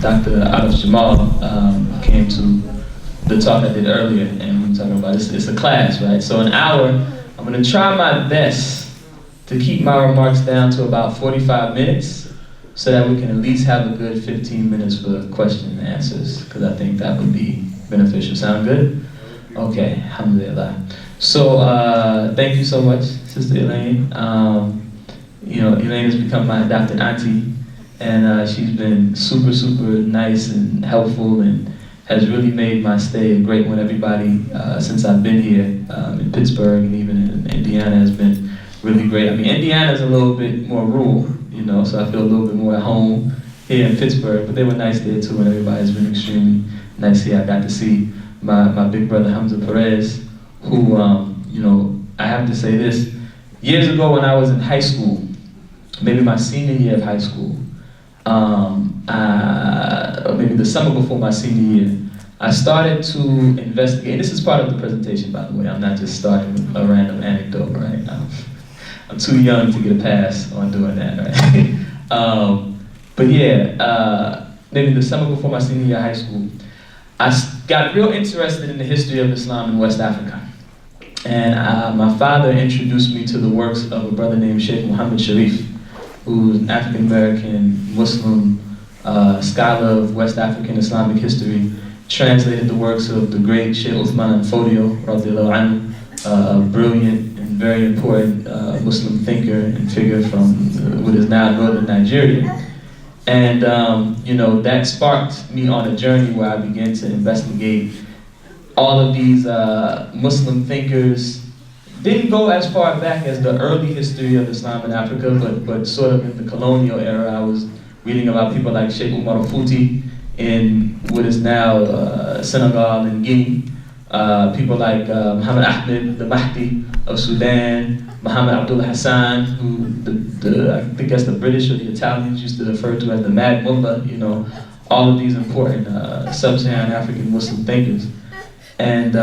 Dr. Arif Jamal came to the talk I did earlier, and we were talking about it's a class, right? So an hour, I'm going to try my best to keep my remarks down to about 45 minutes so that we can at least have a good 15 minutes for question and answers, because I think that would be beneficial. Sound good? Okay, alhamdulillah. So thank you so much, Sister Elaine. You know, Elaine has become my adopted auntie, and she's been super, super nice and helpful, and has really made my stay a great one. Everybody since I've been here in Pittsburgh and even in Indiana has been really great. I mean, Indiana's a little bit more rural, you know, so I feel a little bit more at home here in Pittsburgh, but they were nice there too, and everybody's been extremely nice here. I got to see my big brother Hamza Perez, who, you know, I have to say this, years ago when I was in high school, maybe my senior year of high school, or maybe the summer before my senior year, I started to investigate. This is part of the presentation, by the way. I'm not just starting with a random anecdote, right? I'm too young to get a pass on doing that, right? But yeah, maybe the summer before my senior year of high school, I got real interested in the history of Islam in West Africa. And my father introduced me to the works of a brother named Sheikh Muhammad Sharif, who's an African-American Muslim scholar of West African Islamic history, translated the works of the great Sheikh Uthman Fodio, radiallahu anhu, a brilliant and very important Muslim thinker and figure from what is now northern Nigeria. And you know, that sparked me on a journey where I began to investigate all of these Muslim thinkers. Didn't go as far back as the early history of Islam in Africa, but sort of in the colonial era. I was reading about people like Sheikh Umar Futi in what is now Senegal and Guinea. People like Muhammad Ahmed, the Mahdi of Sudan, Muhammad Abdullah Hassan, who I think that's the British or the Italians used to refer to as the Mad Mullah, you know, all of these important sub-Saharan African Muslim thinkers. And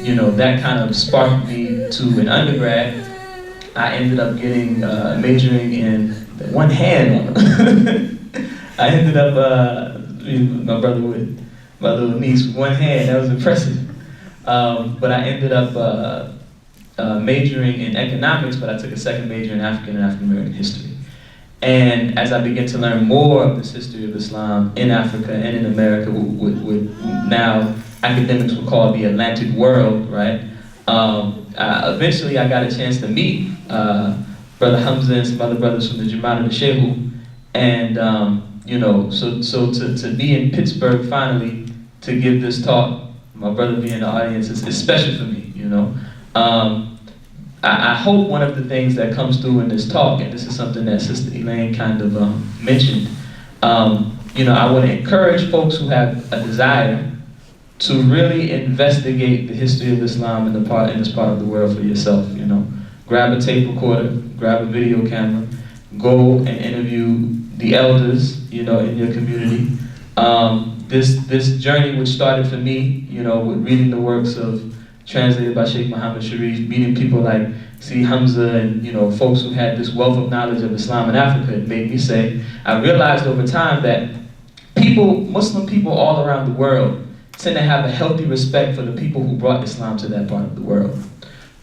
you know, that kind of sparked me to an undergrad. I ended up getting majoring in one hand on them. I ended up my brother with my little niece with one hand. That was impressive. But I ended up majoring in economics, but I took a second major in African and African American history. And as I began to learn more of this history of Islam in Africa and in America, what now academics would call the Atlantic world, right? Eventually I got a chance to meet Brother Hamza and some other brothers from the Jamaat of the Shehu. And you know, so to be in Pittsburgh finally to give this talk, my brother being in the audience, is special for me, you know. I hope one of the things that comes through in this talk, and this is something that Sister Elaine kind of mentioned, you know, I want to encourage folks who have a desire to really investigate the history of Islam in this part of the world for yourself, you know. Grab a tape recorder, grab a video camera, go and interview the elders, you know, in your community. This journey which started for me, you know, with reading the works of translated by Sheikh Muhammad Sharif, meeting people like C. Hamza and, you know, folks who had this wealth of knowledge of Islam in Africa, it made me say, I realized over time that people, Muslim people all around the world, tend to have a healthy respect for the people who brought Islam to that part of the world,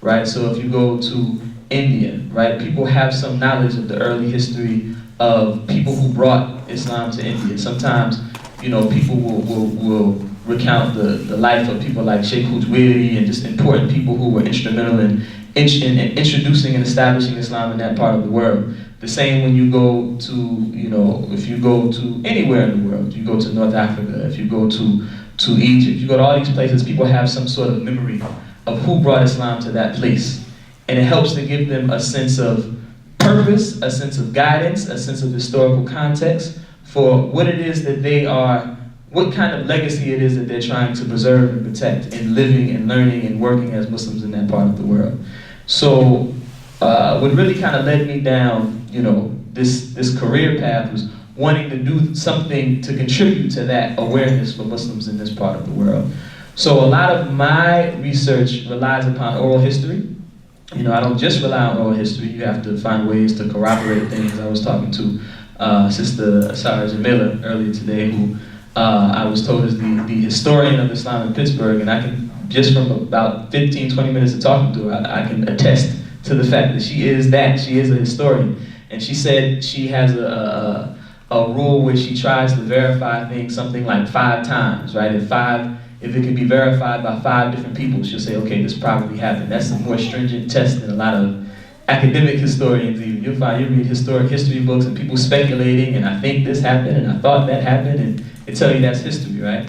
right? So if you go to India, right, people have some knowledge of the early history of people who brought Islam to India. Sometimes, you know, people will recount the life of people like Sheikh Hujwiri and just important people who were instrumental in introducing and establishing Islam in that part of the world. The same when you go to, you know, if you go to anywhere in the world, you go to North Africa, if you go to Egypt, you go to all these places, people have some sort of memory of who brought Islam to that place. And it helps to give them a sense of purpose, a sense of guidance, a sense of historical context for what it is that they are, what kind of legacy it is that they're trying to preserve and protect in living and learning and working as Muslims in that part of the world. So what really kind of led me down, you know, this career path was wanting to do something to contribute to that awareness for Muslims in this part of the world. So a lot of my research relies upon oral history. You know, I don't just rely on oral history. You have to find ways to corroborate things. I was talking to Sister Rasul Miller earlier today, who I was told is the historian of Islam in Pittsburgh, and I can, just from about 15, 20 minutes of talking to her, I can attest to the fact that she is that. She is a historian. And she said she has a rule where she tries to verify things something like 5 times, right? If it can be verified by 5 different people, she'll say, okay, this probably happened. That's a more stringent test than a lot of academic historians even. You'll read history books and people speculating, and I think this happened, and I thought that happened, and they tell you that's history, right?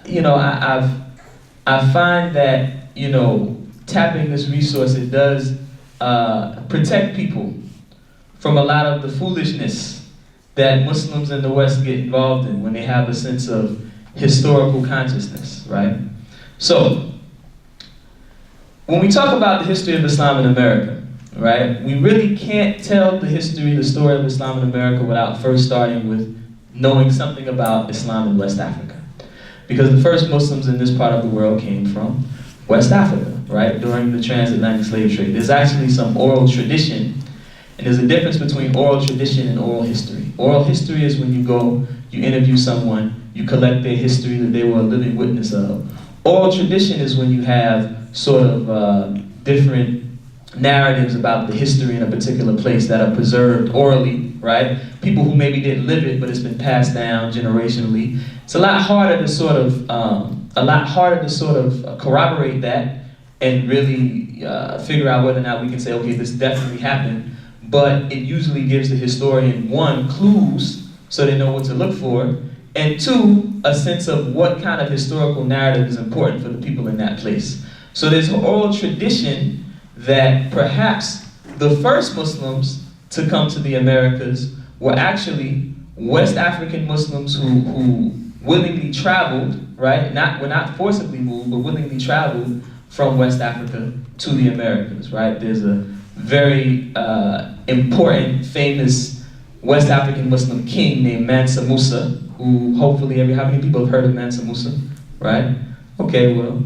You know, I find that, you know, tapping this resource, it does protect people from a lot of the foolishness that Muslims in the West get involved in when they have a sense of historical consciousness, right? So, when we talk about the history of Islam in America, right, we really can't tell the story of Islam in America without first starting with knowing something about Islam in West Africa. Because the first Muslims in this part of the world came from West Africa, right, during the transatlantic slave trade. There's actually some oral tradition, and there's a difference between oral tradition and oral history. Oral history is when you go, you interview someone, you collect their history that they were a living witness of. Oral tradition is when you have sort of different narratives about the history in a particular place that are preserved orally, right? People who maybe didn't live it, but it's been passed down generationally. It's a lot harder to sort of corroborate that and really figure out whether or not we can say, okay, this definitely happened. But it usually gives the historian, 1, clues so they know what to look for, and 2, a sense of what kind of historical narrative is important for the people in that place. So there's an oral tradition that perhaps the first Muslims to come to the Americas were actually West African Muslims who willingly traveled, right? Were not forcibly moved, but willingly traveled from West Africa to the Americas, right? There's a very important, famous West African Muslim king named Mansa Musa, who hopefully how many people have heard of Mansa Musa, right? Okay, well,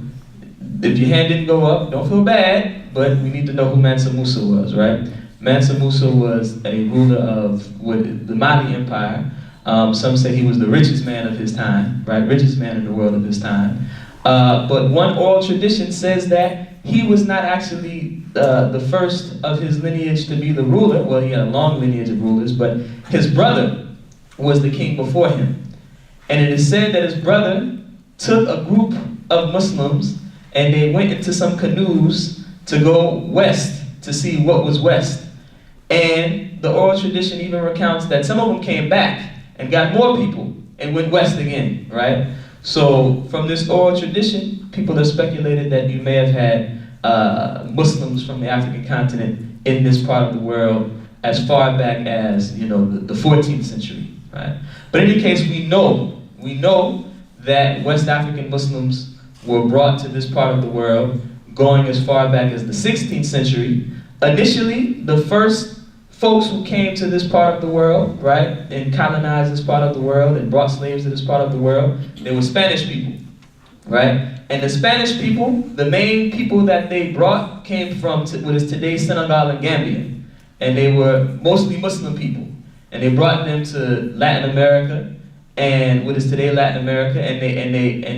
if your hand didn't go up, don't feel bad, but we need to know who Mansa Musa was, right? Mansa Musa was a ruler of the Mali Empire. Some say he was the richest man of his time, right? Richest man in the world of his time. But one oral tradition says that he was not actually the first of his lineage to be the ruler. Well, he had a long lineage of rulers, but his brother was the king before him. And it is said that his brother took a group of Muslims and they went into some canoes to go west to see what was west. And the oral tradition even recounts that some of them came back and got more people and went west again, right? So from this oral tradition, people have speculated that you may have had Muslims from the African continent in this part of the world as far back as, you know, the 14th century, right? But in any case, we know that West African Muslims were brought to this part of the world going as far back as the 16th century. Initially, the first folks who came to this part of the world, right, and colonized this part of the world and brought slaves to this part of the world, they were Spanish people, right? And the Spanish people, the main people that they brought came from what is today Senegal and Gambia. And they were mostly Muslim people. And they brought them to Latin America and what is today Latin America, and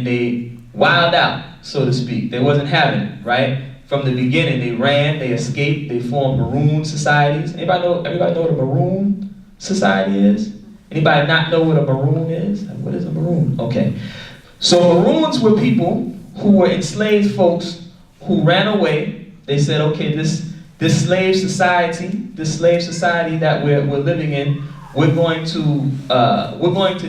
they wilded out, so to speak. They wasn't having it, right? From the beginning, they ran, they escaped, they formed Maroon societies. Everybody know what a Maroon society is? Anybody not know what a Maroon is? What is a Maroon? Okay. So Maroons were people who were enslaved folks who ran away. They said, okay, this slave society that we're living in, we're going to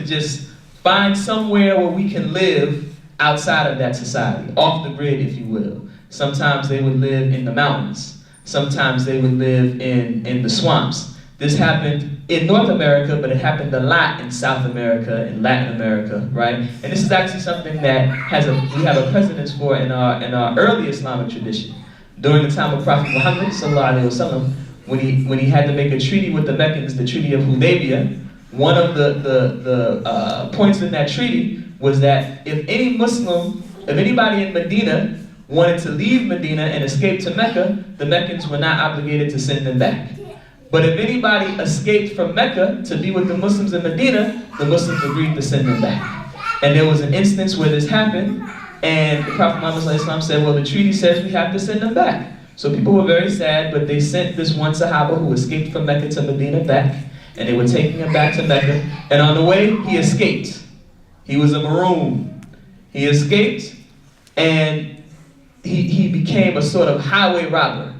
just find somewhere where we can live outside of that society, off the grid, if you will. Sometimes they would live in the mountains. Sometimes they would live in the swamps. This happened in North America, but it happened a lot in South America and Latin America, right? And this is actually something that we have a precedence for in our early Islamic tradition. During the time of Prophet Muhammad sallallahu alaihi wasallam, when he had to make a treaty with the Meccans, the Treaty of Hudaybiyah, one of the points in that treaty was that if anybody in Medina wanted to leave Medina and escape to Mecca, the Meccans were not obligated to send them back. But if anybody escaped from Mecca to be with the Muslims in Medina, the Muslims agreed to send them back. And there was an instance where this happened, and the Prophet Muhammad said, well, the treaty says we have to send them back. So people were very sad, but they sent this one Sahaba who escaped from Mecca to Medina back, and they were taking him back to Mecca, and on the way, he escaped. He was a maroon. He escaped, and he became a sort of highway robber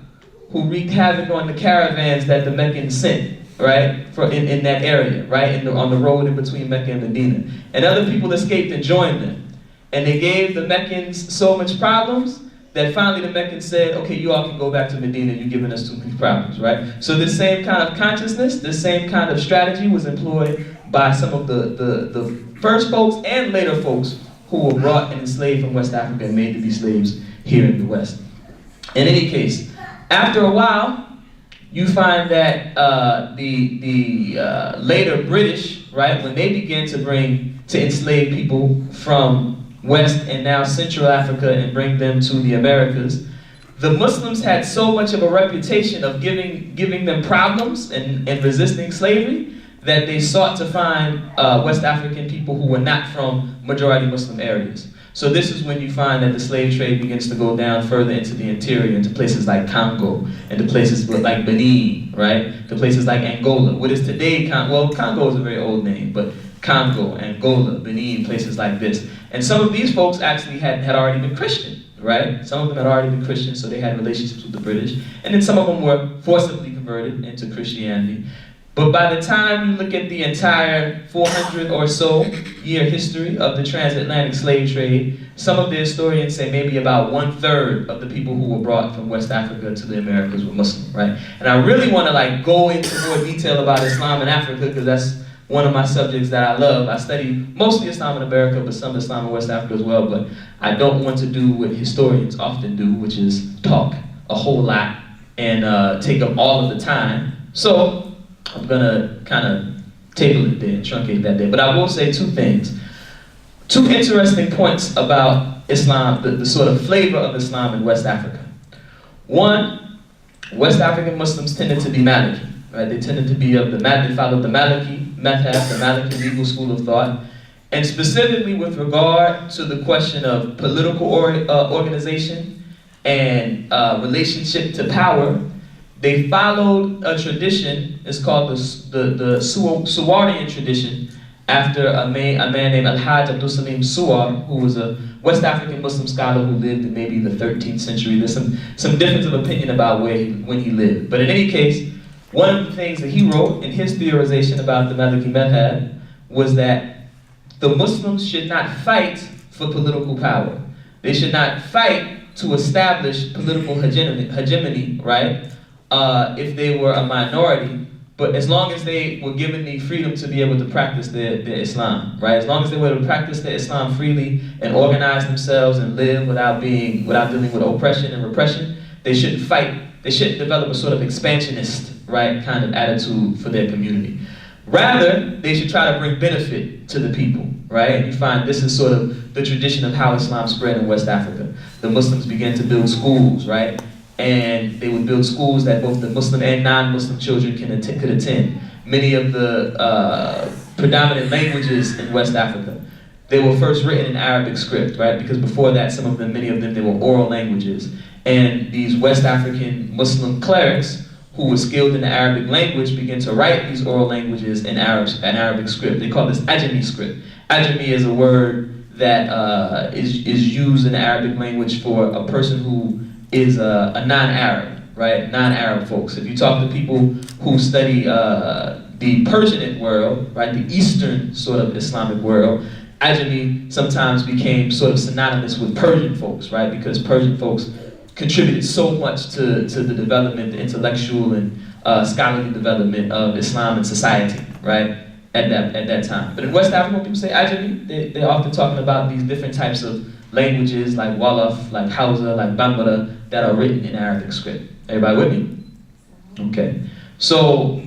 who wreaked havoc on the caravans that the Meccans sent, right, in that area, right, on the road in between Mecca and Medina. And other people escaped and joined them. And they gave the Meccans so much problems that finally the Meccans said, okay, you all can go back to Medina, you're giving us too many problems, right? So this same kind of consciousness, this same kind of strategy was employed by some of the first folks and later folks who were brought and enslaved from West Africa and made to be slaves here in the West. In any case, after a while, you find that the later British, right, when they began to enslave people from West and now Central Africa and bring them to the Americas, the Muslims had so much of a reputation of giving them problems and resisting slavery that they sought to find West African people who were not from majority Muslim areas. So this is when you find that the slave trade begins to go down further into the interior, into places like Congo, and to places like Benin, right? To places like Angola. What is today, Congo is a very old name, but Congo, Angola, Benin, places like this. And some of these folks actually had already been Christian, right? Some of them had already been Christian, so they had relationships with the British. And then some of them were forcibly converted into Christianity. But by the time you look at the entire 400 or so year history of the transatlantic slave trade, some of the historians say maybe about 1/3 of the people who were brought from West Africa to the Americas were Muslim, right? And I really want to go into more detail about Islam in Africa because that's one of my subjects that I love. I study mostly Islam in America, but some Islam in West Africa as well. But I don't want to do what historians often do, which is talk a whole lot and take up all of the time. So I'm gonna kind of table it there, truncate that there. But I will say two things. Two interesting points about Islam, the sort of flavor of Islam in West Africa. One, West African Muslims tended to be Maliki, right? They tended to be they followed the Maliki madhab, the Maliki legal school of thought. And specifically with regard to the question of political organization and relationship to power, they followed a tradition. It's called the Suwarian tradition, after a man named Al-Hajj Abdul Salim Suwar, who was a West African Muslim scholar who lived in maybe the 13th century. There's some difference of opinion about when he lived. But in any case, one of the things that he wrote in his theorization about the Maliki madhab was that the Muslims should not fight for political power. They should not fight to establish political hegemony, right? If they were a minority, but as long as they were given the freedom to be able to practice their Islam, right? As long as they were able to practice their Islam freely and organize themselves and live without dealing with oppression and repression, they shouldn't fight. They shouldn't develop a sort of expansionist, right, kind of attitude for their community. Rather, they should try to bring benefit to the people, right? And you find this is sort of the tradition of how Islam spread in West Africa. The Muslims began to build schools, right? And they would build schools that both the Muslim and non-Muslim children could attend. Many of the predominant languages in West Africa, they were first written in Arabic script, right? Because before that, many of them, they were oral languages. And these West African Muslim clerics who were skilled in the Arabic language began to write these oral languages in Arabic script. They call this Ajami script. Ajami is a word that is used in the Arabic language for a person who is a non-Arab, right? Non-Arab folks. If you talk to people who study the Persian world, right, the Eastern sort of Islamic world, Ajami sometimes became sort of synonymous with Persian folks, right? Because Persian folks contributed so much to the development, the intellectual and scholarly development of Islam and society, right? At that time. But in West Africa, when people say Ajami, they're often talking about these different types of languages like Wolof, like Hausa, like Bambara, that are written in Arabic script. Everybody with me? Okay. So,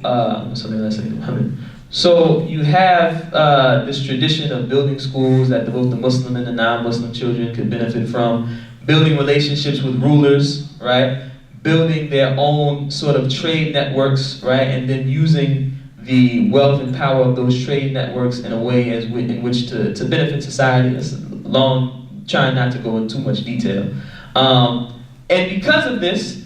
so you have this tradition of building schools that both the Muslim and the non-Muslim children could benefit from, building relationships with rulers, right? building their own sort of trade networks, right? And then using the wealth and power of those trade networks in a way in which to benefit society. That's long, trying not to go into too much detail. And because of this,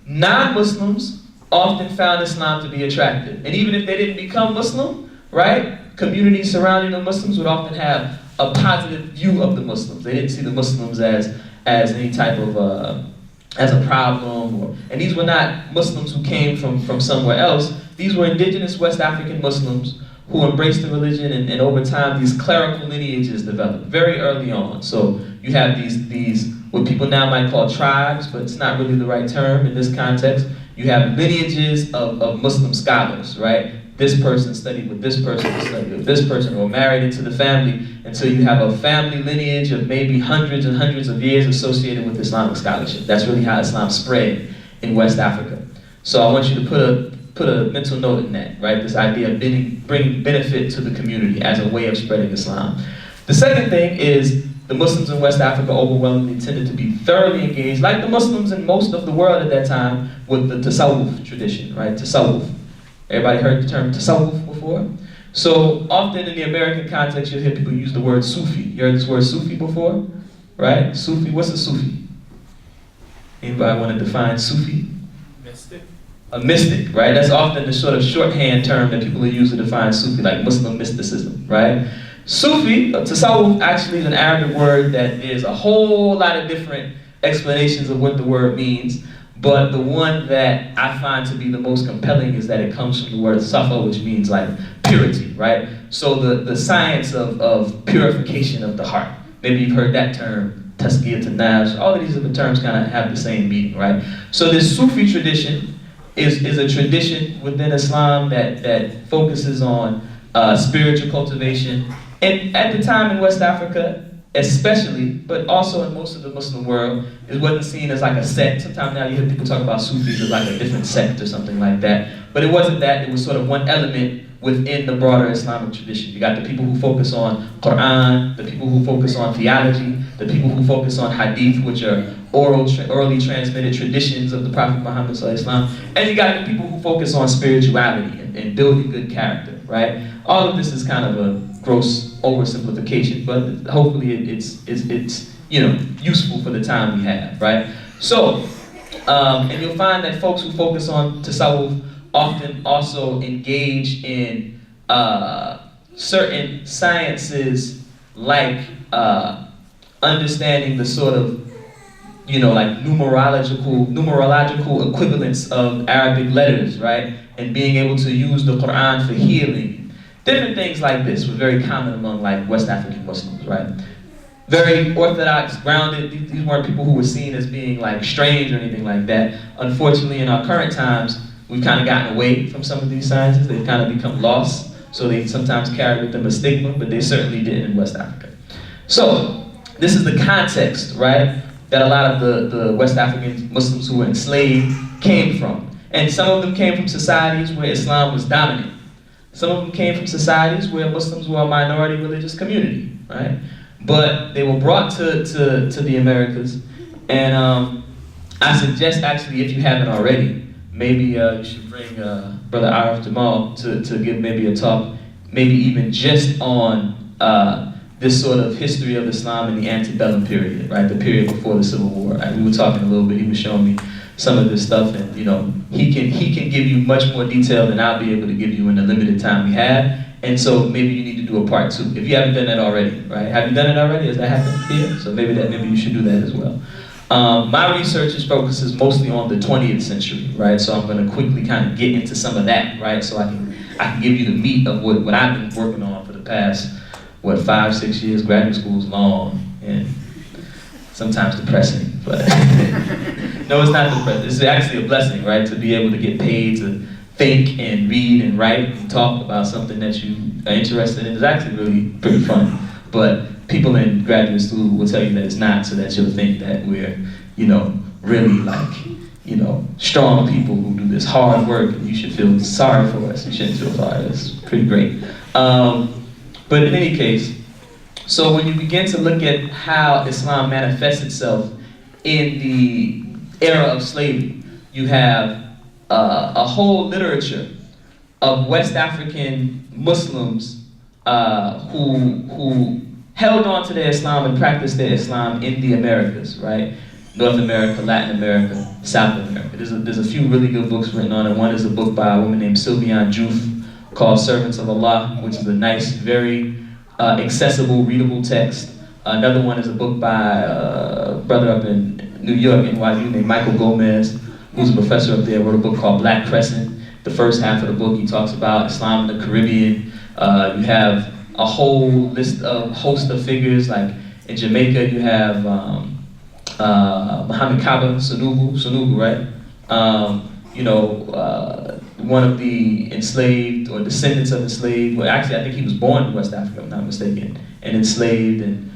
non-Muslims often found Islam to be attractive. And even if they didn't become Muslim, right, communities surrounding the Muslims would often have a positive view of the Muslims. They didn't see the Muslims as any type of, as a problem. And these were not Muslims who came from somewhere else. These were indigenous West African Muslims who embraced the religion, and over time these clerical lineages developed very early on. So you have these what people now might call tribes, but it's not really the right term in this context. You have lineages of Muslim scholars, right? This person studied with this person, studied with this person, or married into the family, until you have a family lineage of maybe hundreds and hundreds of years associated with Islamic scholarship. That's really how Islam spread in West Africa. So I want you to put a mental note in that, right? This idea of bringing benefit to the community as a way of spreading Islam. The second thing is the Muslims in West Africa overwhelmingly tended to be thoroughly engaged, like the Muslims in most of the world at that time, with the tasawwuf tradition, right? Tasawwuf. Everybody heard the term tasawwuf before? So often in the American context, you'll hear people use the word Sufi. You heard this word Sufi before? Right? Sufi, what's a Sufi? Anybody want to define Sufi? Mystic. A mystic, right? That's often the sort of shorthand term that people use to define Sufi, like Muslim mysticism, right? Sufi, tasawwuf, actually is an Arabic word that there's a whole lot of different explanations of what the word means, but the one that I find to be the most compelling is that it comes from the word safa, which means like purity, right? So the science of purification of the heart. Maybe you've heard that term, tazkiyat an-nafs. All of these other terms kind of have the same meaning, right? So this Sufi tradition is a tradition within Islam that focuses on spiritual cultivation. And at the time in West Africa, especially, but also in most of the Muslim world, it wasn't seen as like a sect. Sometimes now you hear people talk about Sufis as like a different sect or something like that. But it wasn't that, it was sort of one element within the broader Islamic tradition. You got the people who focus on Quran, the people who focus on theology, the people who focus on hadith, which are orally transmitted traditions of the Prophet Muhammad sallallahu alaihi wasallam, and you got the people who focus on spirituality and building good character, right? All of this is kind of a gross oversimplification, but hopefully it's useful for the time we have, right? So, and you'll find that folks who focus on tasawwuf often also engage in certain sciences like understanding the sort of, like numerological equivalence of Arabic letters, right? And being able to use the Quran for healing. Different things like this were very common among like West African Muslims, right? Very orthodox, grounded. These weren't people who were seen as being like strange or anything like that. Unfortunately, in our current times, we've kind of gotten away from some of these sciences. They've kind of become lost. So they sometimes carry with them a stigma, but they certainly did in West Africa. So this is the context, right, that a lot of the West African Muslims who were enslaved came from. And some of them came from societies where Islam was dominant. Some of them came from societies where Muslims were a minority religious community, right? But they were brought to the Americas, and I suggest actually, if you haven't already, maybe you should bring Brother Arif Jamal to give maybe a talk, maybe even just on this sort of history of Islam in the antebellum period, right? The period before the Civil War. Right? We were talking a little bit, he was showing me some of this stuff, and he can give you much more detail than I'll be able to give you in the limited time we have. And so maybe you need to do a part 2 if you haven't done that already, right? Have you done it already? Has that happened here? So maybe you should do that as well. My research focuses mostly on the 20th century, right? So I'm going to quickly kind of get into some of that, right? So I can give you the meat of what I've been working on for the past 5-6 years. Graduate school is long and sometimes depressing, but no, it's not depressing. It's actually a blessing, right? To be able to get paid to think and read and write and talk about something that you are interested in is actually really pretty fun. But people in graduate school will tell you that it's not, so that you'll think that we're, really like, strong people who do this hard work, and you should feel sorry for us. You shouldn't feel sorry. It's pretty great. But in any case, so when you begin to look at how Islam manifests itself in the era of slavery, you have a whole literature of West African Muslims who held on to their Islam and practiced their Islam in the Americas, right? North America, Latin America, South America. There's a few really good books written on it. One is a book by a woman named Sylviane Diouf called Servants of Allah, which is a nice, very accessible, readable text. Another one is a book by a brother up in New York, NYU, named Michael Gomez, who's a professor up there, wrote a book called Black Crescent. The first half of the book, he talks about Islam in the Caribbean. You have a whole host of figures, like in Jamaica, you have Muhammad Kaba Sunubu, right? One of the enslaved or descendants of enslaved, well actually I think he was born in West Africa, if I'm not mistaken, and enslaved and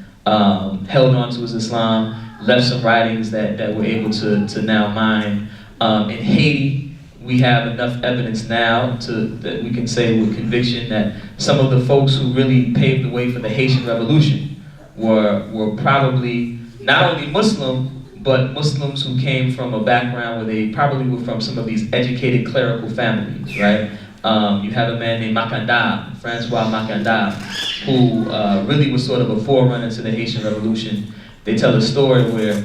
held on to his Islam, left some writings that were able to now mine. In Haiti, we have enough evidence now that we can say with conviction that some of the folks who really paved the way for the Haitian Revolution were probably not only Muslim, but Muslims who came from a background where they probably were from some of these educated clerical families, right? You have a man named Makanda, Francois Makanda, who really was sort of a forerunner to the Haitian Revolution. They tell a story where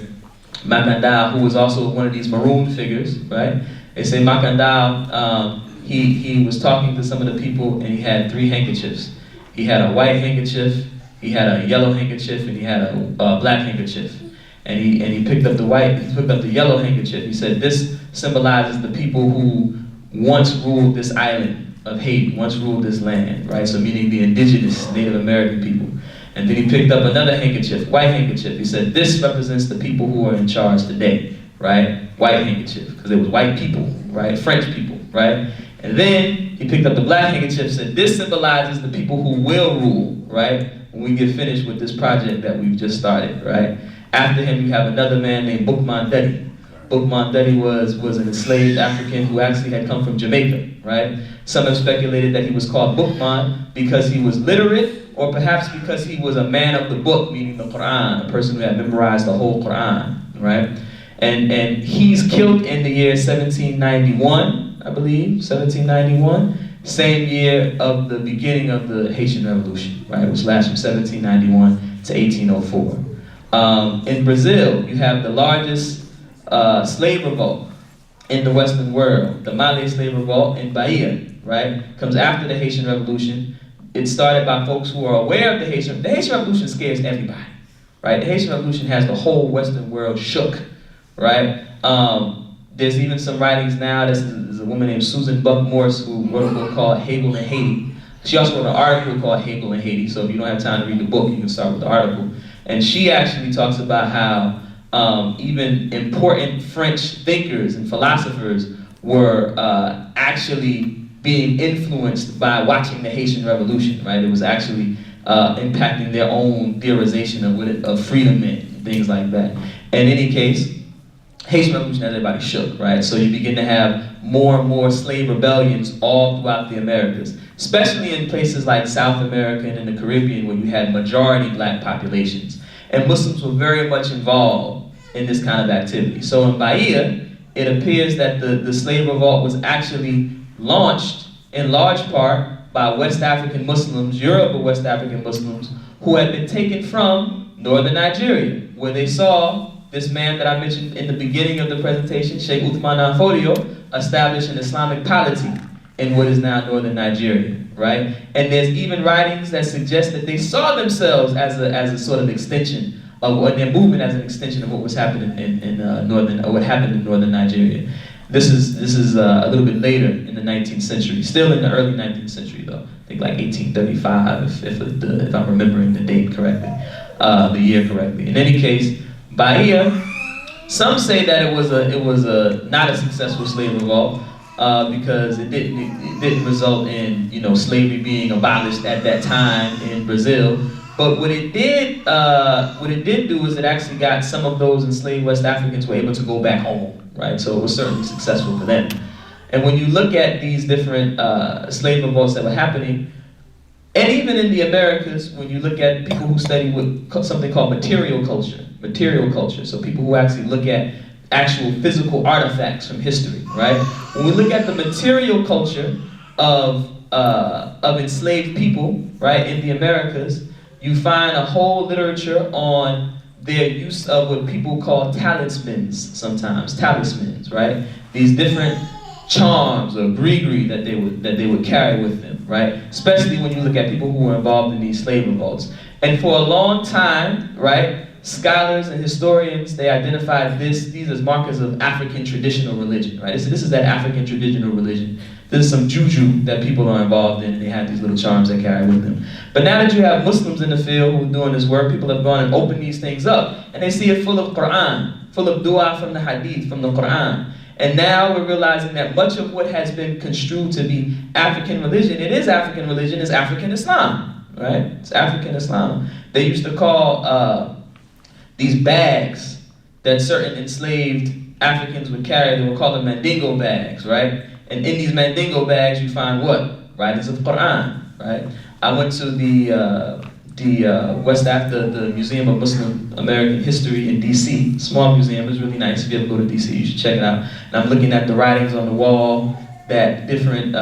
Makanda, who was also one of these maroon figures, right? They say Makanda, he was talking to some of the people and he had 3 handkerchiefs. He had a white handkerchief, he had a yellow handkerchief, and he had a black handkerchief. And he picked up the yellow handkerchief. He said, this symbolizes the people who once ruled this island of Haiti, once ruled this land, right? So meaning the indigenous Native American people. And then he picked up another handkerchief, white handkerchief. He said, this represents the people who are in charge today, right? White handkerchief, because it was white people, right? French people, right? And then he picked up the black handkerchief and said, this symbolizes the people who will rule, right? When we get finished with this project that we've just started, right? After him, you have another man named Boukman Deti. Boukman Deti was an enslaved African who actually had come from Jamaica, right? Some have speculated that he was called Boukman because he was literate, or perhaps because he was a man of the book, meaning the Quran, a person who had memorized the whole Quran, right? And he's killed in the year 1791, I believe, 1791, same year of the beginning of the Haitian Revolution, right? Which lasts from 1791 to 1804. In Brazil, you have the largest slave revolt in the Western world, the Malay slave revolt in Bahia, right? Comes after the Haitian Revolution. It started by folks who are aware of the Haitian Revolution scares everybody, right? The Haitian Revolution has the whole Western world shook, right? There's even some writings now. There's a woman named Susan Buck Morse who wrote a book called Hegel in Haiti. She also wrote an article called Hegel in Haiti, so if you don't have time to read the book, you can start with the article. And she actually talks about how even important French thinkers and philosophers were actually being influenced by watching the Haitian Revolution, right? It was actually impacting their own theorization of what of freedom meant, and things like that. In any case, Haitian Revolution had everybody shook, right? So you begin to have more and more slave rebellions all throughout the Americas, especially in places like South America and in the Caribbean where you had majority black populations. And Muslims were very much involved in this kind of activity. So in Bahia, it appears that the slave revolt was actually launched in large part by West African Muslims, Yoruba West African Muslims, who had been taken from northern Nigeria, where they saw this man that I mentioned in the beginning of the presentation, Sheikh Uthman Fodio, established an Islamic polity in what is now northern Nigeria, right? And there's even writings that suggest that they saw themselves as a sort of extension of, or their movement as an extension of what was happening in northern, or what happened in northern Nigeria. This is a little bit later in the 19th century, still in the early 19th century though. I think like 1835, if I'm remembering the date correctly, the year correctly. In any case, Bahia, some say that it was not a successful slave revolt because it didn't result in slavery being abolished at that time in Brazil. But what it did do is it actually got some of those enslaved West Africans were able to go back home, right? So it was certainly successful for them. And when you look at these different slave revolts that were happening, and even in the Americas, when you look at people who study something called material culture, so people who actually look at actual physical artifacts from history, right? When we look at the material culture of enslaved people, right, in the Americas, you find a whole literature on their use of what people call talismans sometimes, talismans, right? These different charms or gree that they would carry with them, right? Especially when you look at people who were involved in these slave revolts. And for a long time, right, scholars and historians, they identified these as markers of African traditional religion, right? This is that African traditional religion. This is some juju that people are involved in, and they have these little charms they carry with them. But now that you have Muslims in the field who are doing this work, people have gone and opened these things up, and they see it full of Quran, full of dua from the hadith, from the Quran. And now we're realizing that much of what has been construed to be African religion, it is African religion, it's African Islam, right? It's African Islam. They used to call these bags that certain enslaved Africans would carry, they would call them mandingo bags, right? And in these mandingo bags, you find what? Writings of Quran, right? I went to the Museum of Muslim American History in DC. Small museum, it's really nice. If you ever go to DC, you should check it out. And I'm looking at the writings on the wall that different,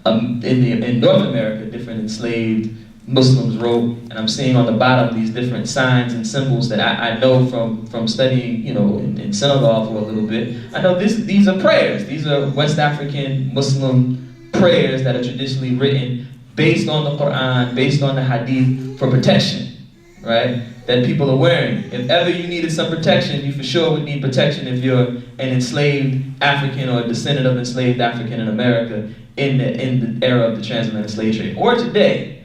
in North America, different enslaved Muslims wrote, and I'm seeing on the bottom these different signs and symbols that I know from studying, you know, in Senegal for a little bit. I know these are prayers. These are West African Muslim prayers that are traditionally written based on the Quran, based on the Hadith for protection, right? That people are wearing. If ever you needed some protection, you for sure would need protection if you're an enslaved African or a descendant of enslaved African in America in the era of the transatlantic slave trade, or today.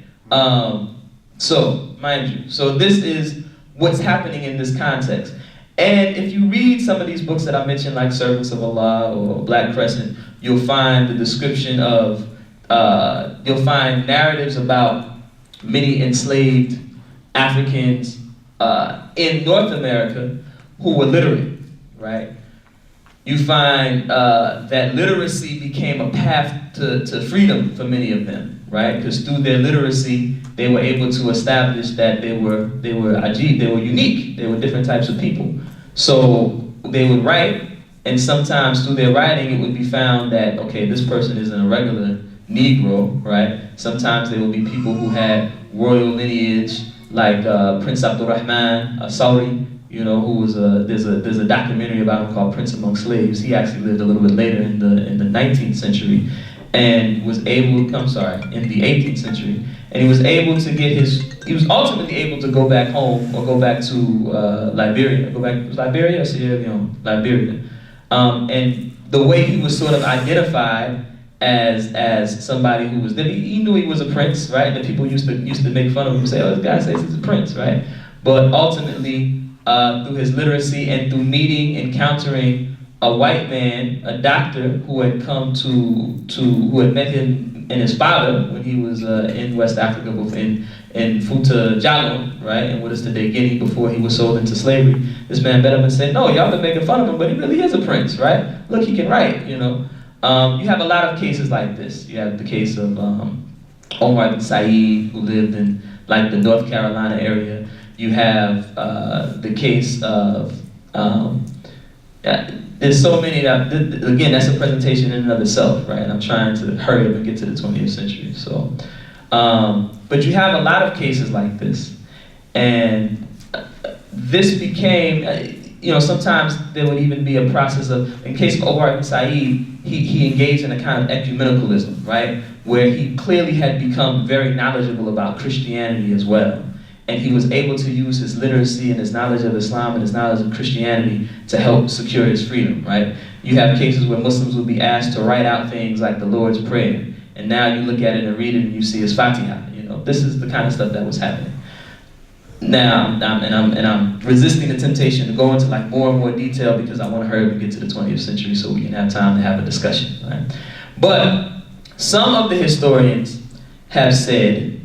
So, mind you, so this is what's happening in this context. And if you read some of these books that I mentioned, like Servants of Allah or Black Crescent, you'll find the description of, you'll find narratives about many enslaved Africans in North America who were literate, right? You find that literacy became a path to freedom for many of them, right? Because through their literacy, they were able to establish that they were ajib, they were unique, they were different types of people. So they would write, and sometimes through their writing, it would be found that, okay, this person isn't a regular Negro, right? Sometimes there would be people who had royal lineage, like Prince Abdurrahman Saudi, you know, who was there's a documentary about him called Prince Among Slaves. He actually lived a little bit later in the 19th century, and was able, in the 18th century, and he was able to he was ultimately able to go back home, or go back to Liberia, Liberia or Sierra Leone? Liberia. And the way he was sort of identified as somebody who was, he knew he was a prince, right? And the people used to make fun of him and say, oh, this guy says he's a prince, right? But ultimately, through his literacy and through encountering a white man, a doctor who had come who had met him and his father when he was in West Africa, in Futa Jalon, right? And what is today Guinea, before he was sold into slavery. This man met him and said, no, y'all been making fun of him, but he really is a prince, right? Look, he can write, you know. You have a lot of cases like this. You have the case of Omar bin Said, who lived in like the North Carolina area. You have the case of, there's so many that, again, that's a presentation in and of itself, right? And I'm trying to hurry up and get to the 20th century, so. But you have a lot of cases like this. And this became, you know, sometimes there would even be a process of, in case of Omar bin Said, he engaged in a kind of ecumenicalism, right? Where he clearly had become very knowledgeable about Christianity as well. And he was able to use his literacy and his knowledge of Islam and his knowledge of Christianity to help secure his freedom, right? You have cases where Muslims would be asked to write out things like the Lord's Prayer. And now you look at it and read it and you see his Fatiha, you know? This is the kind of stuff that was happening. Now, I'm resisting the temptation to go into like more and more detail because I want to hurry up and get to the 20th century so we can have time to have a discussion, right? But some of the historians have said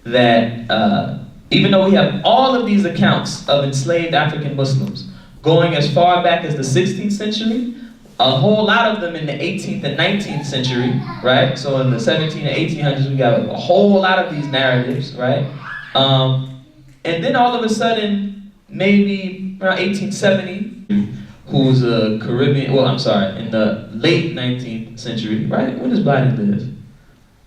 that even though we have all of these accounts of enslaved African Muslims going as far back as the 16th century, a whole lot of them in the 18th and 19th century, right? So in the 17 and 1800s, we got a whole lot of these narratives, right? And then all of a sudden, maybe around 1870, who's a Caribbean, well, I'm sorry, in the late 19th century, right? When does Blyden live?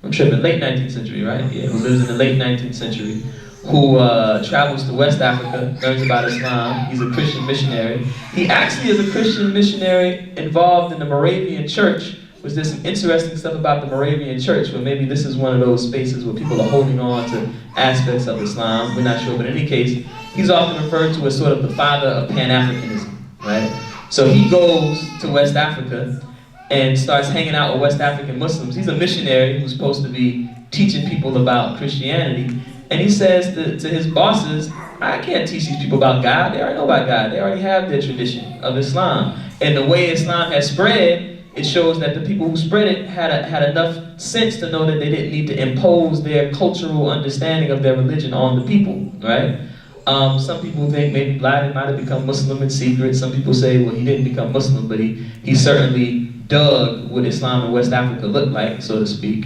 I'm tripping, late 19th century, right? Yeah, who lives in the late 19th century, who travels to West Africa, learns about Islam. He's a Christian missionary. He actually is a Christian missionary involved in the Moravian church, which there's some interesting stuff about the Moravian church, where maybe this is one of those spaces where people are holding on to aspects of Islam. We're not sure, but in any case, he's often referred to as sort of the father of Pan-Africanism, right? So he goes to West Africa and starts hanging out with West African Muslims. He's a missionary who's supposed to be teaching people about Christianity. And he says to his bosses, I can't teach these people about God. They already know about God. They already have their tradition of Islam. And the way Islam has spread, it shows that the people who spread it had enough sense to know that they didn't need to impose their cultural understanding of their religion on the people, right? Some people think maybe Blyden might have become Muslim in secret. Some people say, well, he didn't become Muslim, but he certainly dug what Islam in West Africa looked like, so to speak.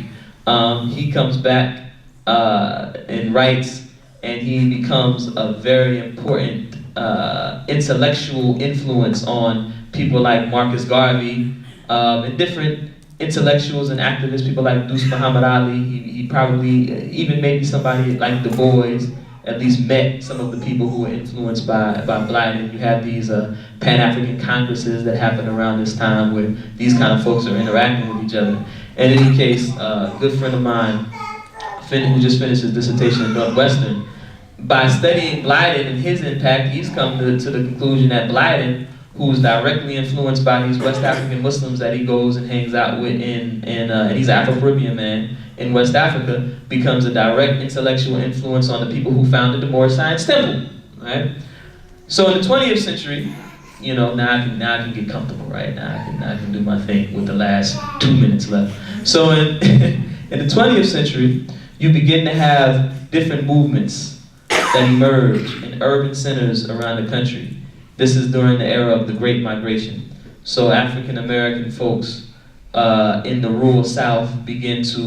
He comes back and writes, and he becomes a very important intellectual influence on people like Marcus Garvey, and different intellectuals and activists, people like Deuce Muhammad Ali. He probably, even maybe somebody like Du Bois, at least met some of the people who were influenced by Blyden. You have these Pan-African congresses that happen around this time where these kind of folks are interacting with each other. And in any case, a good friend of mine, who just finished his dissertation at Northwestern, by studying Blyden and his impact, he's come to the conclusion that Blyden, who's directly influenced by these West African Muslims that he goes and hangs out with and he's an Afro-Caribbean man in West Africa, becomes a direct intellectual influence on the people who founded the Moorish Science Temple, right? So in the 20th century, you know, now I can get comfortable, right? Now I can do my thing with the last 2 minutes left. So in the 20th century, you begin to have different movements that emerge in urban centers around the country. This is during the era of the Great Migration. So African American folks in the rural South begin to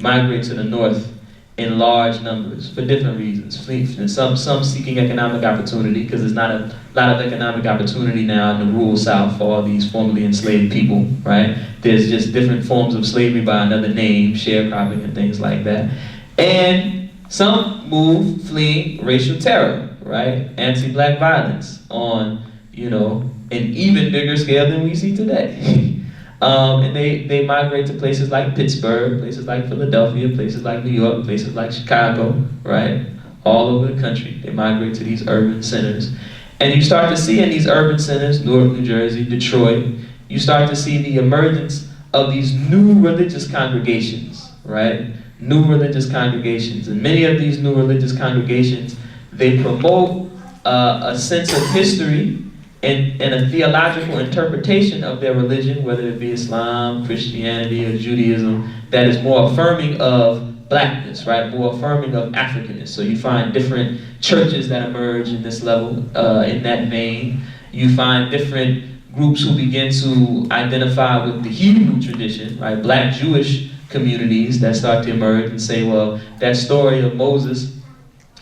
migrate to the North in large numbers for different reasons. Some seeking economic opportunity, because there's not a lot of economic opportunity now in the rural South for all these formerly enslaved people, right? There's just different forms of slavery by another name, sharecropping and things like that. And some move fleeing racial terror, right? Anti-black violence on, you know, an even bigger scale than we see today. And they migrate to places like Pittsburgh, places like Philadelphia, places like New York, places like Chicago, right? All over the country. They migrate to these urban centers. And you start to see in these urban centers, Newark, New Jersey, Detroit, you start to see the emergence of these new religious congregations, right? New religious congregations. And many of these new religious congregations, they promote a sense of history and a theological interpretation of their religion, whether it be Islam, Christianity, or Judaism, that is more affirming of blackness, right? More affirming of Africanness. So you find different churches that emerge in this level, in that vein. You find different groups who begin to identify with the Hebrew tradition, right? Black Jewish communities that start to emerge and say, well, that story of Moses,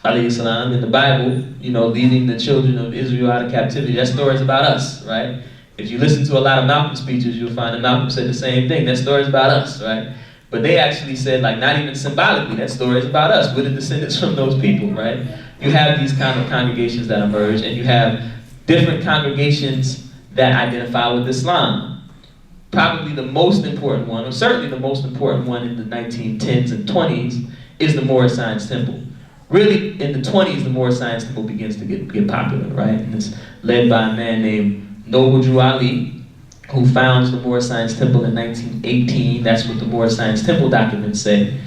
alayhi salam, in the Bible, you know, leading the children of Israel out of captivity, that story is about us, right? If you listen to a lot of Malcolm speeches, you'll find that Malcolm said the same thing. That story is about us, right? But they actually said, like, not even symbolically, that story is about us. We're the descendants from those people, right? You have these kind of congregations that emerge, and you have different congregations that identify with Islam. Probably the most important one, or certainly the most important one in the 1910s and 20s, is the Moorish Science Temple. Really, in the 20s, the Moorish Science Temple begins to get popular, right? And it's led by a man named Noble Drew Ali, who founds the Moorish Science Temple in 1918. That's what the Moorish Science Temple documents say,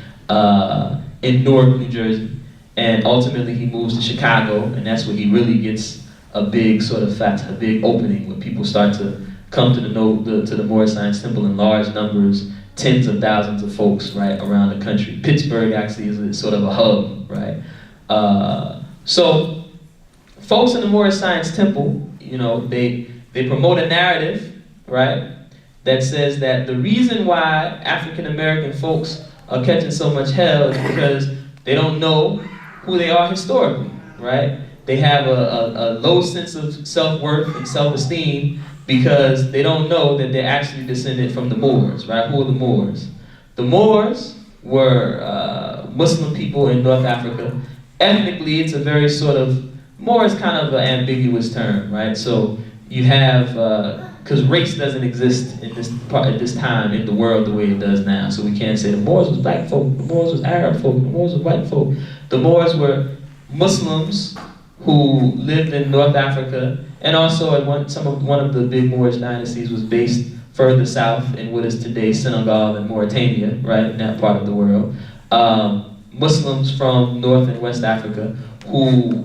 in Newark, New Jersey. And ultimately, he moves to Chicago, and that's where he really gets a big sort of a big opening, when people start to come to the Moorish Science Temple in large numbers, tens of thousands of folks, right, around the country. Pittsburgh actually is sort of a hub, right? So folks in the Moorish Science Temple, you know, they promote a narrative, right, that says that the reason why African American folks are catching so much hell is because they don't know who they are historically, right? They have a low sense of self-worth and self-esteem because they don't know that they're actually descended from the Moors, right? Who are the Moors? The Moors were Muslim people in North Africa. Ethnically, it's a very sort of, Moor is kind of an ambiguous term, right? So you have, because race doesn't exist in this part at this time in the world the way it does now. So we can't say the Moors was black folk, the Moors was Arab folk, the Moors was white folk. The Moors were Muslims who lived in North Africa, and also one of the big Moorish dynasties was based further south in what is today Senegal and Mauritania, right, in that part of the world. Muslims from North and West Africa who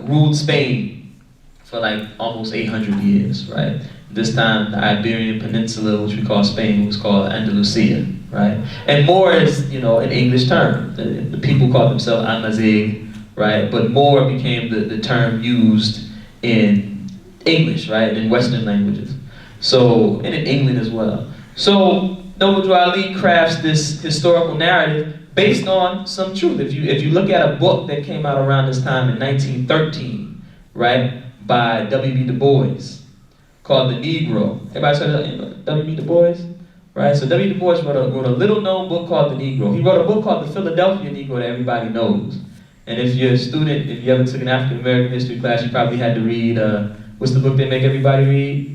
ruled Spain for like almost 800 years, right? This time the Iberian Peninsula, which we call Spain, was called Andalusia, right? And Moor is, you know, an English term. The people call themselves Amazigh, right? But Moor became the term used in English, right? In Western languages. So, and in England as well. So, Noble Ali crafts this historical narrative based on some truth. If you look at a book that came out around this time in 1913, right, by W.B. Du Bois, called The Negro. Everybody heard of W.B. Du Bois? Right? So W.B. Du Bois wrote a little-known book called The Negro. He wrote a book called The Philadelphia Negro that everybody knows. And if you're a student, if you ever took an African-American history class, you probably had to read, what's the book they make everybody read?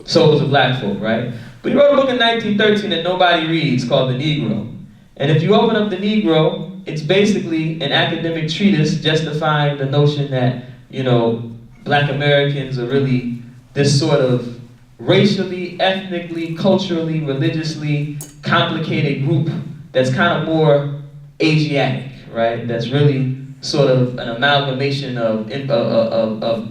Souls of Black Folk, right? But he wrote a book in 1913 that nobody reads called The Negro. And if you open up The Negro, it's basically an academic treatise justifying the notion that, you know, Black Americans are really this sort of racially, ethnically, culturally, religiously complicated group that's kind of more Asiatic, right? That's really sort of an amalgamation of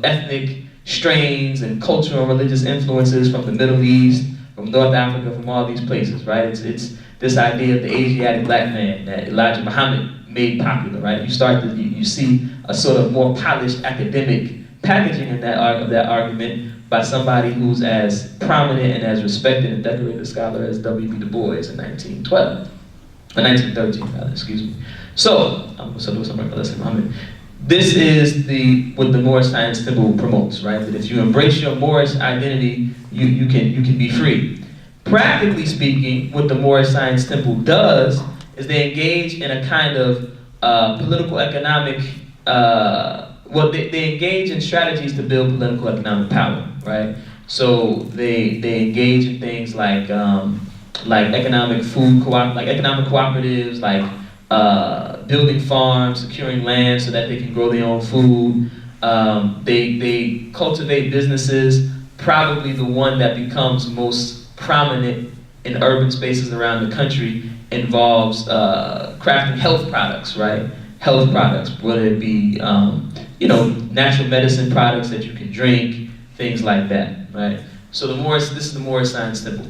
ethnic strains and cultural and religious influences from the Middle East, from North Africa, from all these places, right? It's this idea of the Asiatic black man that Elijah Muhammad made popular, right? You see a sort of more polished academic packaging in that argument by somebody who's as prominent and as respected and decorated a scholar as W.B. Du Bois in 1912, or 1913 rather, excuse me. So, this is what the Moorish Science Temple promotes, right? That if you embrace your Moorish identity, you can be free. Practically speaking, what the Moorish Science Temple does is they engage in a kind of political economic, they engage in strategies to build political economic power, right? So they engage in things like economic cooperatives, like building farms, securing land so that they can grow their own food. They cultivate businesses. Probably the one that becomes most prominent in urban spaces around the country involves crafting health products, right? Health products, whether it be natural medicine products that you can drink, things like that, right? So this is the Moorish Science Temple.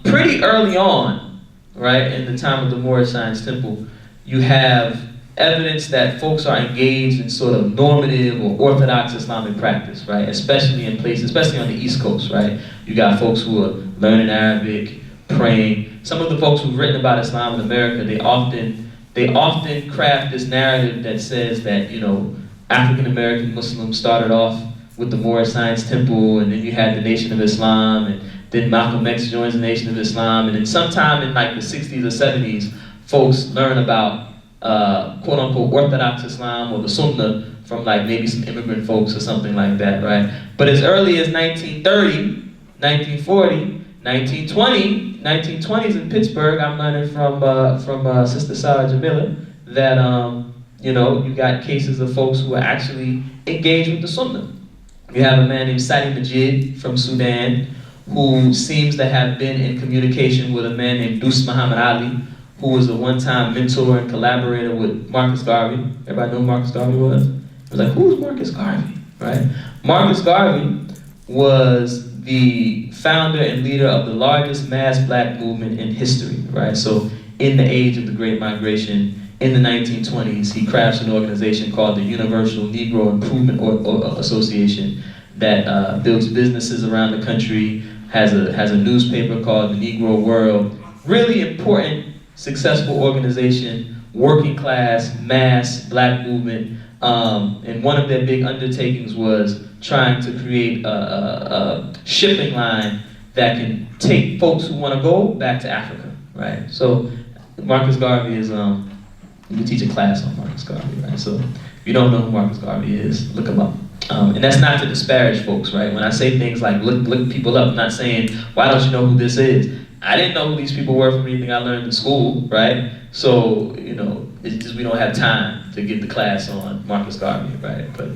Pretty early on, right, in the time of the Moorish Science Temple, you have evidence that folks are engaged in sort of normative or orthodox Islamic practice, right? Especially on the East Coast, right? You got folks who are learning Arabic, praying. Some of the folks who've written about Islam in America, they often craft this narrative that says that, African American Muslims started off with the Moorish Science Temple, and then you had the Nation of Islam, and then Malcolm X joins the Nation of Islam, and then sometime in like the 60s or 70s, folks learn about quote-unquote Orthodox Islam or the Sunnah from like maybe some immigrant folks or something like that, right? But as early as 1930, 1940, 1920, 1920s in Pittsburgh, I'm learning from Sister Sarah Jamila that you got cases of folks who are actually engaged with the Sunnah. You have a man named Sadi Majid from Sudan who seems to have been in communication with a man named Dus Muhammad Ali, who was a one-time mentor and collaborator with Marcus Garvey. Everybody know who Marcus Garvey was? It was like, who's Marcus Garvey, right? Marcus Garvey was the founder and leader of the largest mass black movement in history, right? So in the age of the Great Migration, in the 1920s, he crafts an organization called the Universal Negro Improvement Association that builds businesses around the country, has a newspaper called the Negro World. Really important, successful organization, working class, mass, black movement, And one of their big undertakings was trying to create a shipping line that can take folks who want to go back to Africa, right? So Marcus Garvey is, we teach a class on Marcus Garvey, right? So if you don't know who Marcus Garvey is, look him up. And that's not to disparage folks, right? When I say things like look people up, I'm not saying, why don't you know who this is? I didn't know who these people were from anything I learned in school, right? So, it's just we don't have time to get the class on Marcus Garvey, right? But,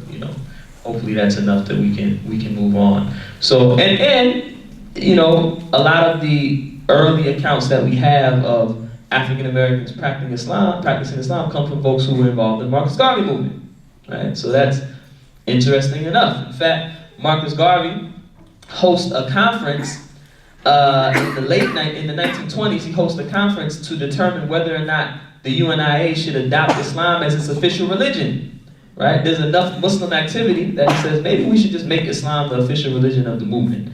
hopefully that's enough that we can move on. So, and a lot of the early accounts that we have of African Americans practicing Islam come from folks who were involved in the Marcus Garvey movement, right? So that's interesting enough. In fact, Marcus Garvey hosts a conference in the 1920s. He hosts a conference to determine whether or not the UNIA should adopt Islam as its official religion, right? There's enough Muslim activity that he says maybe we should just make Islam the official religion of the movement.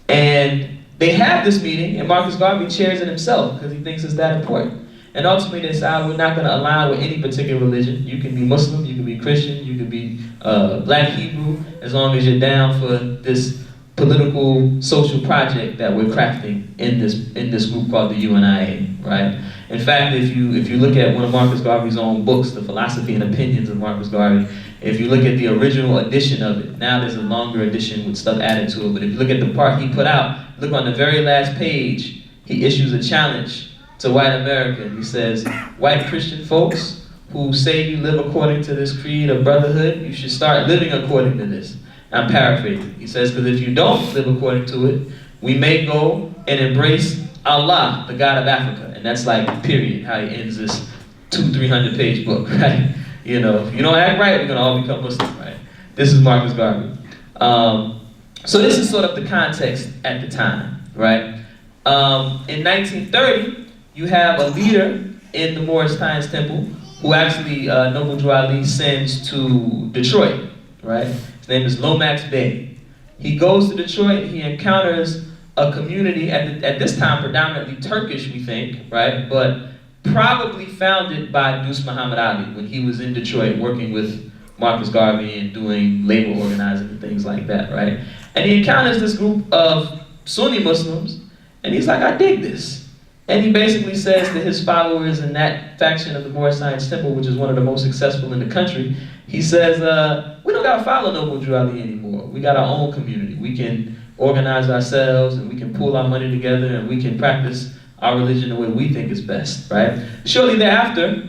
And they have this meeting, and Marcus Garvey chairs it himself because he thinks it's that important. And ultimately they decide we're not going to align with any particular religion. You can be Muslim, you can be Christian, you can be Black Hebrew, as long as you're down for this political, social project that we're crafting in this group called the UNIA, right? In fact, if you look at one of Marcus Garvey's own books, The Philosophy and Opinions of Marcus Garvey, if you look at the original edition of it, now there's a longer edition with stuff added to it, but if you look at the part he put out, look on the very last page, he issues a challenge to white America. He says, white Christian folks who say you live according to this creed of brotherhood, you should start living according to this. I'm paraphrasing. He says, because if you don't live according to it, we may go and embrace Allah, the God of Africa. And that's like, period, how he ends this 200-300 page book, right? If you don't act right, we're going to all become Muslim, right? This is Marcus Garvey. So this is sort of the context at the time, right? In 1930, you have a leader in the Moorish Science Temple who actually Noble Drew Ali sends to Detroit, right? His name is Lomax Bey. He goes to Detroit, he encounters a community, at this time predominantly Turkish, we think, right? But probably founded by Deuce Muhammad Ali when he was in Detroit working with Marcus Garvey and doing labor organizing and things like that, right? And he encounters this group of Sunni Muslims, and he's like, I dig this. And he basically says to his followers in that faction of the Moorish Science Temple, which is one of the most successful in the country, he says, we don't gotta follow Noble Drew Ali anymore. We got our own community. We can organize ourselves, and we can pool our money together, and we can practice our religion the way we think is best, right? Shortly thereafter,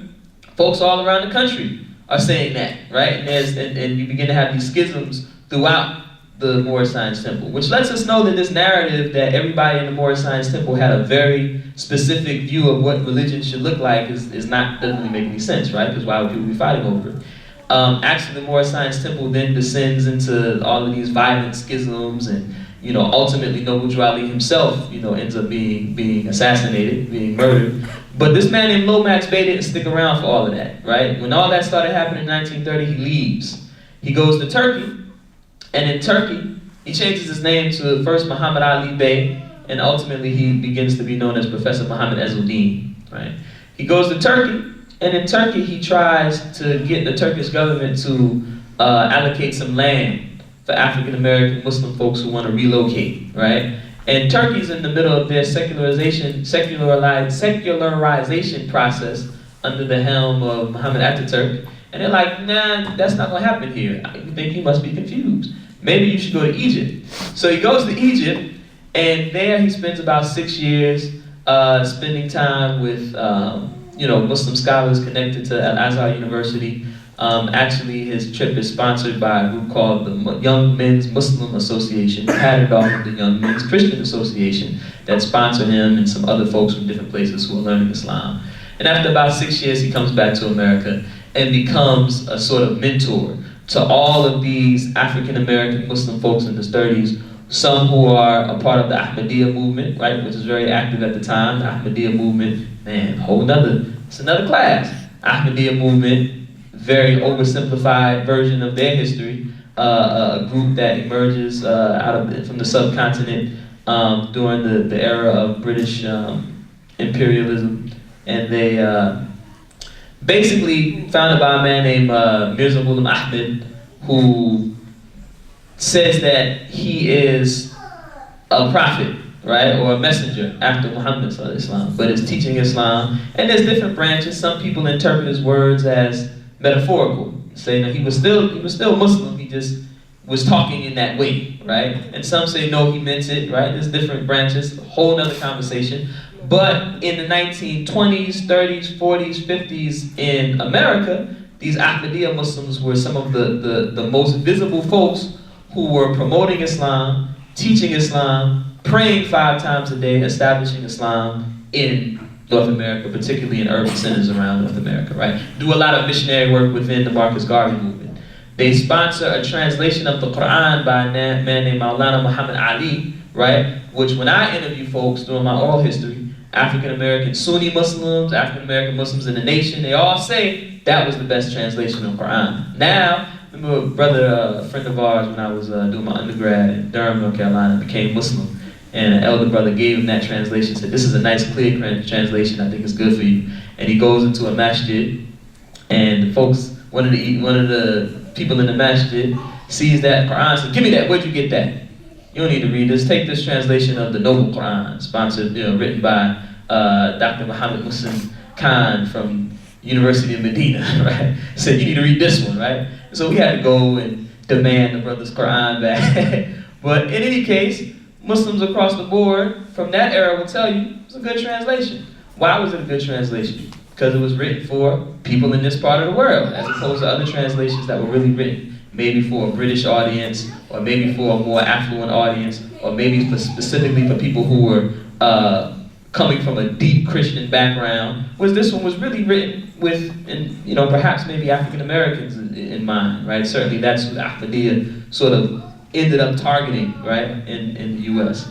folks all around the country are saying that, right? And you begin to have these schisms throughout the Moorish Science Temple, which lets us know that this narrative that everybody in the Moorish Science Temple had a very specific view of what religion should look like doesn't really make any sense, right? Because why would people be fighting over it? Actually, the Moorish Science Temple then descends into all of these violent schisms, and ultimately Noble Drew Ali himself, ends up being assassinated, being murdered. But this man named Lomax Bey didn't stick around for all of that, right? When all that started happening in 1930, he leaves. He goes to Turkey, and in Turkey, he changes his name to first Muhammad Ali Bey, and ultimately he begins to be known as Professor Muhammad Ezzeldin, right? He goes to Turkey, and in Turkey he tries to get the Turkish government to allocate some land for African American Muslim folks who want to relocate, right? And Turkey's in the middle of their secularization process under the helm of Muhammad Ataturk, and they're like, nah, that's not gonna happen here. You think you must be confused. Maybe you should go to Egypt. So he goes to Egypt, and there he spends about 6 years spending time with Muslim scholars connected to Al-Azhar University. Actually, his trip is sponsored by a group called the Young Men's Muslim Association, patterned off of the Young Men's Christian Association that sponsor him and some other folks from different places who are learning Islam. And after about 6 years, he comes back to America and becomes a sort of mentor to all of these African American Muslim folks in the 30s, some who are a part of the Ahmadiyya movement, right, which is very active at the time. The Ahmadiyya movement, man, it's another class. Ahmadiyya movement, very oversimplified version of their history, a group that emerges from the subcontinent during the era of British imperialism, and basically founded by a man named Mirza Ghulam Ahmed, who says that he is a prophet, right, or a messenger after Muhammad sallallahu alaihi wasallam, but is teaching Islam. And there's different branches. Some people interpret his words as metaphorical, saying that he was still Muslim. He just was talking in that way, right? And some say no, he meant it, right? There's different branches, a whole nother conversation. But in the 1920s, 30s, 40s, 50s in America, these Ahmadiyya Muslims were some of the most visible folks who were promoting Islam, teaching Islam, praying 5 times a day, establishing Islam in North America, particularly in urban centers around North America, right? Do a lot of missionary work within the Marcus Garvey movement. They sponsor a translation of the Quran by a man named Maulana Muhammad Ali, right? Which when I interview folks during my oral history, African-American Sunni Muslims, African-American Muslims in the nation, they all say that was the best translation of the Quran. Now, I remember a brother, a friend of ours, when I was doing my undergrad in Durham, North Carolina, became Muslim. And an elder brother gave him that translation, said, this is a nice, clear translation, I think it's good for you. And he goes into a masjid, and the folks, one of the people in the masjid sees that Quran, says, give me that, where'd you get that? You don't need to read this, take this translation of the Noble Quran, sponsored, written by Dr. Muhammad Muslim Khan from University of Medina, right? Said, you need to read this one, right? So we had to go and demand the brother's Quran back. But in any case, Muslims across the board from that era will tell you it's a good translation. Why was it a good translation? Because it was written for people in this part of the world, as opposed to other translations that were really written maybe for a British audience, or maybe for a more affluent audience, or maybe specifically for people who were coming from a deep Christian background. Whereas this one was really written with, perhaps maybe African Americans in mind, right? Certainly that's what Ahmadiyya sort of ended up targeting, right, in the U.S.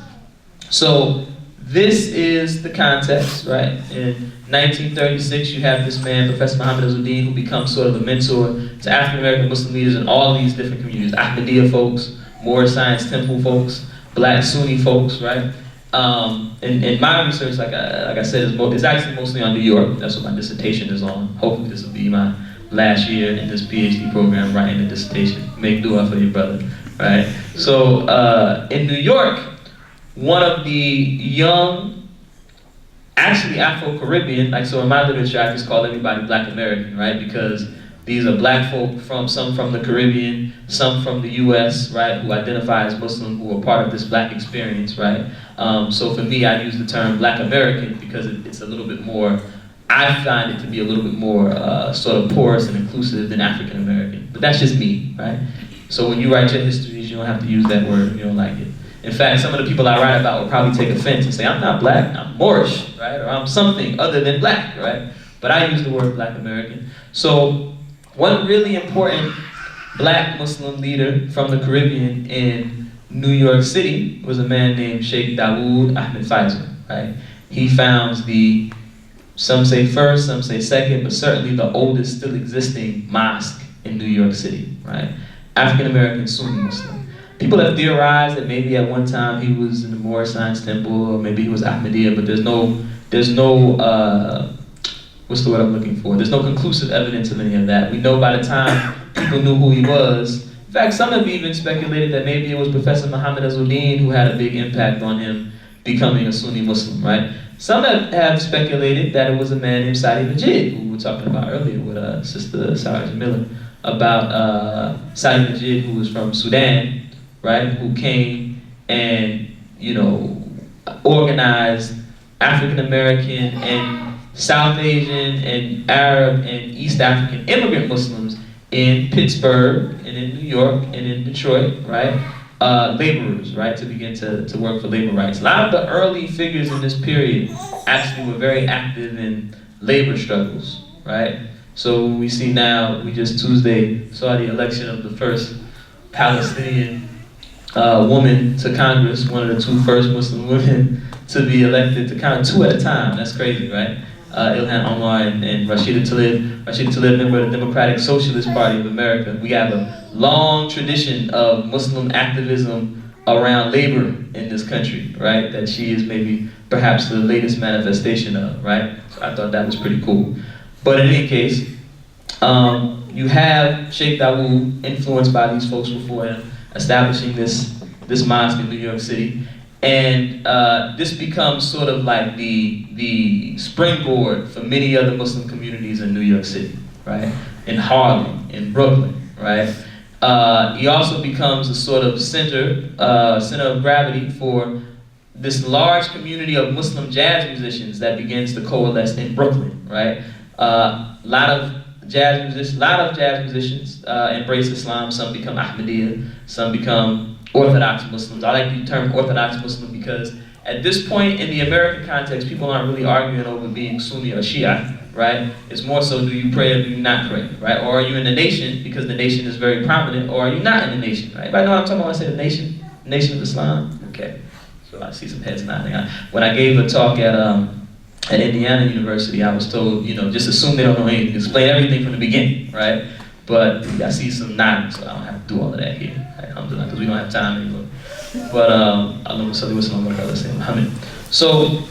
So this is the context, right? In 1936, you have this man, Professor Muhammad Azzuddin, who becomes sort of a mentor to African American Muslim leaders in all these different communities: Ahmadiyya folks, Moorish Science Temple folks, Black Sunni folks, right? And my research, like I said, is actually mostly on New York. That's what my dissertation is on. Hopefully, this will be my last year in this PhD program, writing a dissertation. Make dua for your brother. Right? So in New York, one of the young, actually Afro-Caribbean, so in my literature I just call everybody Black American, right? Because these are Black folk some from the Caribbean, some from the US, right? Who identify as Muslim, who are part of this Black experience, right? So for me, I use the term Black American because it's a little bit more, I find it to be a little bit more sort of porous and inclusive than African American. But that's just me, right? So when you write your histories, you don't have to use that word if you don't like it. In fact, some of the people I write about will probably take offense and say, I'm not Black, I'm Moorish, right? Or I'm something other than Black, right? But I use the word Black American. So one really important Black Muslim leader from the Caribbean in New York City was a man named Sheikh Dawood Ahmed Faisal, right? He founds the, some say first, some say second, but certainly the oldest still existing mosque in New York City, right? African-American Sunni Muslim. People have theorized that maybe at one time he was in the Moorish Science Temple, or maybe he was Ahmadiyya, but there's no what's the word I'm looking for? There's no conclusive evidence of any of that. We know by the time people knew who he was. In fact, some have even speculated that maybe it was Professor Muhammad Azzuddin who had a big impact on him becoming a Sunni Muslim, right? Some have speculated that it was a man named Sadi Majid, who we were talking about earlier with Sister Rasul Miller, about Sadi Majid, who was from Sudan, right? Who came and, organized African American and South Asian and Arab and East African immigrant Muslims in Pittsburgh and in New York and in Detroit, right? Laborers, right, to begin to work for labor rights. A lot of the early figures in this period actually were very active in labor struggles, right? So we see now, we just Tuesday saw the election of the first Palestinian woman to Congress, one of the 2 first Muslim women to be elected to Congress, 2 at a time. That's crazy, right? Ilhan Omar and Rashida Tlaib. Rashida Tlaib, member of the Democratic Socialist Party of America. We have a long tradition of Muslim activism around labor in this country, right? That she is maybe perhaps the latest manifestation of, right? So I thought that was pretty cool. But in any case, you have Sheikh Dawood influenced by these folks before him, establishing this mosque in New York City. And this becomes sort of like the springboard for many other Muslim communities in New York City, right? In Harlem, in Brooklyn, right? He also becomes a sort of center of gravity for this large community of Muslim jazz musicians that begins to coalesce in Brooklyn, right? A lot of jazz musicians embrace Islam. Some become Ahmadiyya, some become Orthodox Muslims. I like the term Orthodox Muslim because at this point in the American context, people aren't really arguing over being Sunni or Shia, right? It's more so, do you pray or do you not pray, right? Or are you in the nation because the nation is very prominent, or are you not in the nation, right? Everybody know what I'm talking about when I say the nation of Islam? Okay, so I see some heads nodding. When I gave a talk at Indiana University, I was told, just assume they don't know anything, explain everything from the beginning, right? But I see some nodding, so I don't have to do all of that here, alhamdulillah, because we don't have time anymore. But so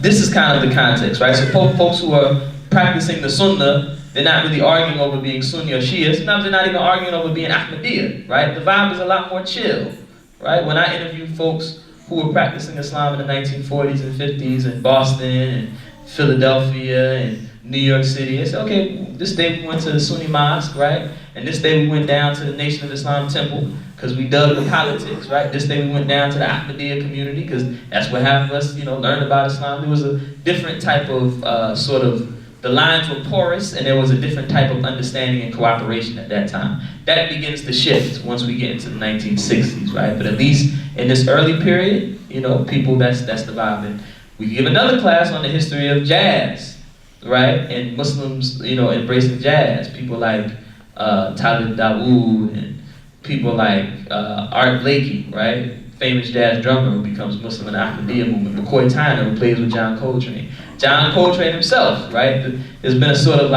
this is kind of the context, right? So folks who are practicing the Sunnah, they're not really arguing over being Sunni or Shia. Sometimes they're not even arguing over being Ahmadiyya, right? The vibe is a lot more chill, right? When I interview folks who were practicing Islam in the 1940s and 50s in Boston and Philadelphia and New York City, they say, okay, this day we went to the Sunni mosque, right? And this day we went down to the Nation of Islam temple because we dug the politics, right? This day we went down to the Ahmadiyya community because that's where half of us, learned about Islam. There was a different type of the lines were porous, and there was a different type of understanding and cooperation at that time. That begins to shift once we get into the 1960s, right? But at least in this early period, people, that's the vibe. And we give another class on the history of jazz, right? And Muslims, embracing jazz. People like Talib Dawood and people like Art Blakey, right? Famous jazz drummer who becomes Muslim in the Ahmadiyya movement. McCoy Tyner, who plays with John Coltrane. John Coltrane himself, right? There's been a sort of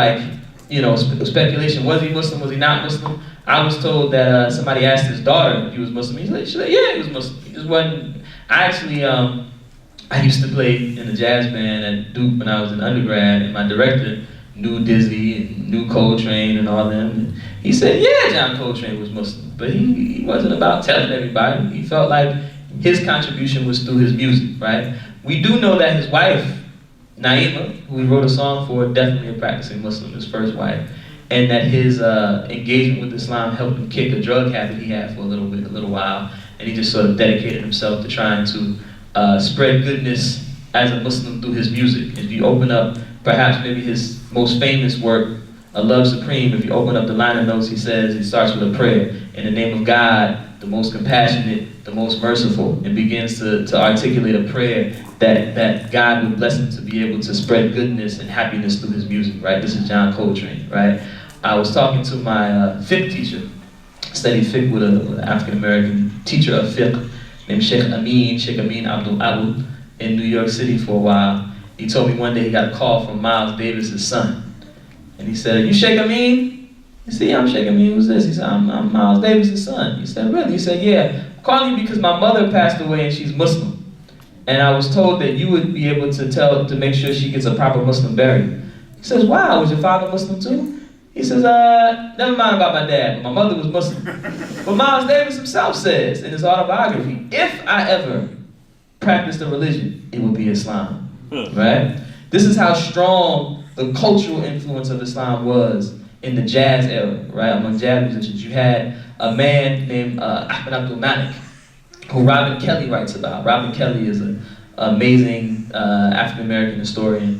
speculation. Was he Muslim? Was he not Muslim? I was told that somebody asked his daughter if he was Muslim. She said, yeah, he was Muslim. He just wasn't. I used to play in the jazz band at Duke when I was an undergrad, and my director knew Dizzy and knew Coltrane and all them. And he said, yeah, John Coltrane was Muslim, but he wasn't about telling everybody. He felt like his contribution was through his music, right? We do know that his wife, Naima, who he wrote a song for, definitely a practicing Muslim, his first wife, and that his engagement with Islam helped him kick a drug habit he had for a little while, and he just sort of dedicated himself to trying to spread goodness as a Muslim through his music. If you open up, perhaps maybe his most famous work, A Love Supreme, if you open up the liner notes, he starts with a prayer, in the name of God, the most compassionate, the most merciful, and begins to articulate a prayer that God would bless him to be able to spread goodness and happiness through his music, right? This is John Coltrane, right? I was talking to my fiqh teacher, studied fiqh with an African-American teacher of fiqh named Sheikh Amin Abdul Awud in New York City for a while. He told me one day he got a call from Miles Davis's son. And he said, are you Sheikh Amin? He said, yeah, I'm Sheikh Amin. Who's this? He said, I'm Miles Davis's son. He said, really? He said, yeah, I'm calling you because my mother passed away and she's Muslim. And I was told that you would be able to make sure she gets a proper Muslim burial. He says, wow, was your father Muslim too? He says, never mind about my dad, but my mother was Muslim. But Miles Davis himself says in his autobiography, if I ever practiced a religion, it would be Islam, right? This is how strong the cultural influence of Islam was in the jazz era, right? Among jazz musicians, you had a man named Ahmed Abdul Malik, who Robin Kelly writes about. Robin Kelly is an amazing African-American historian,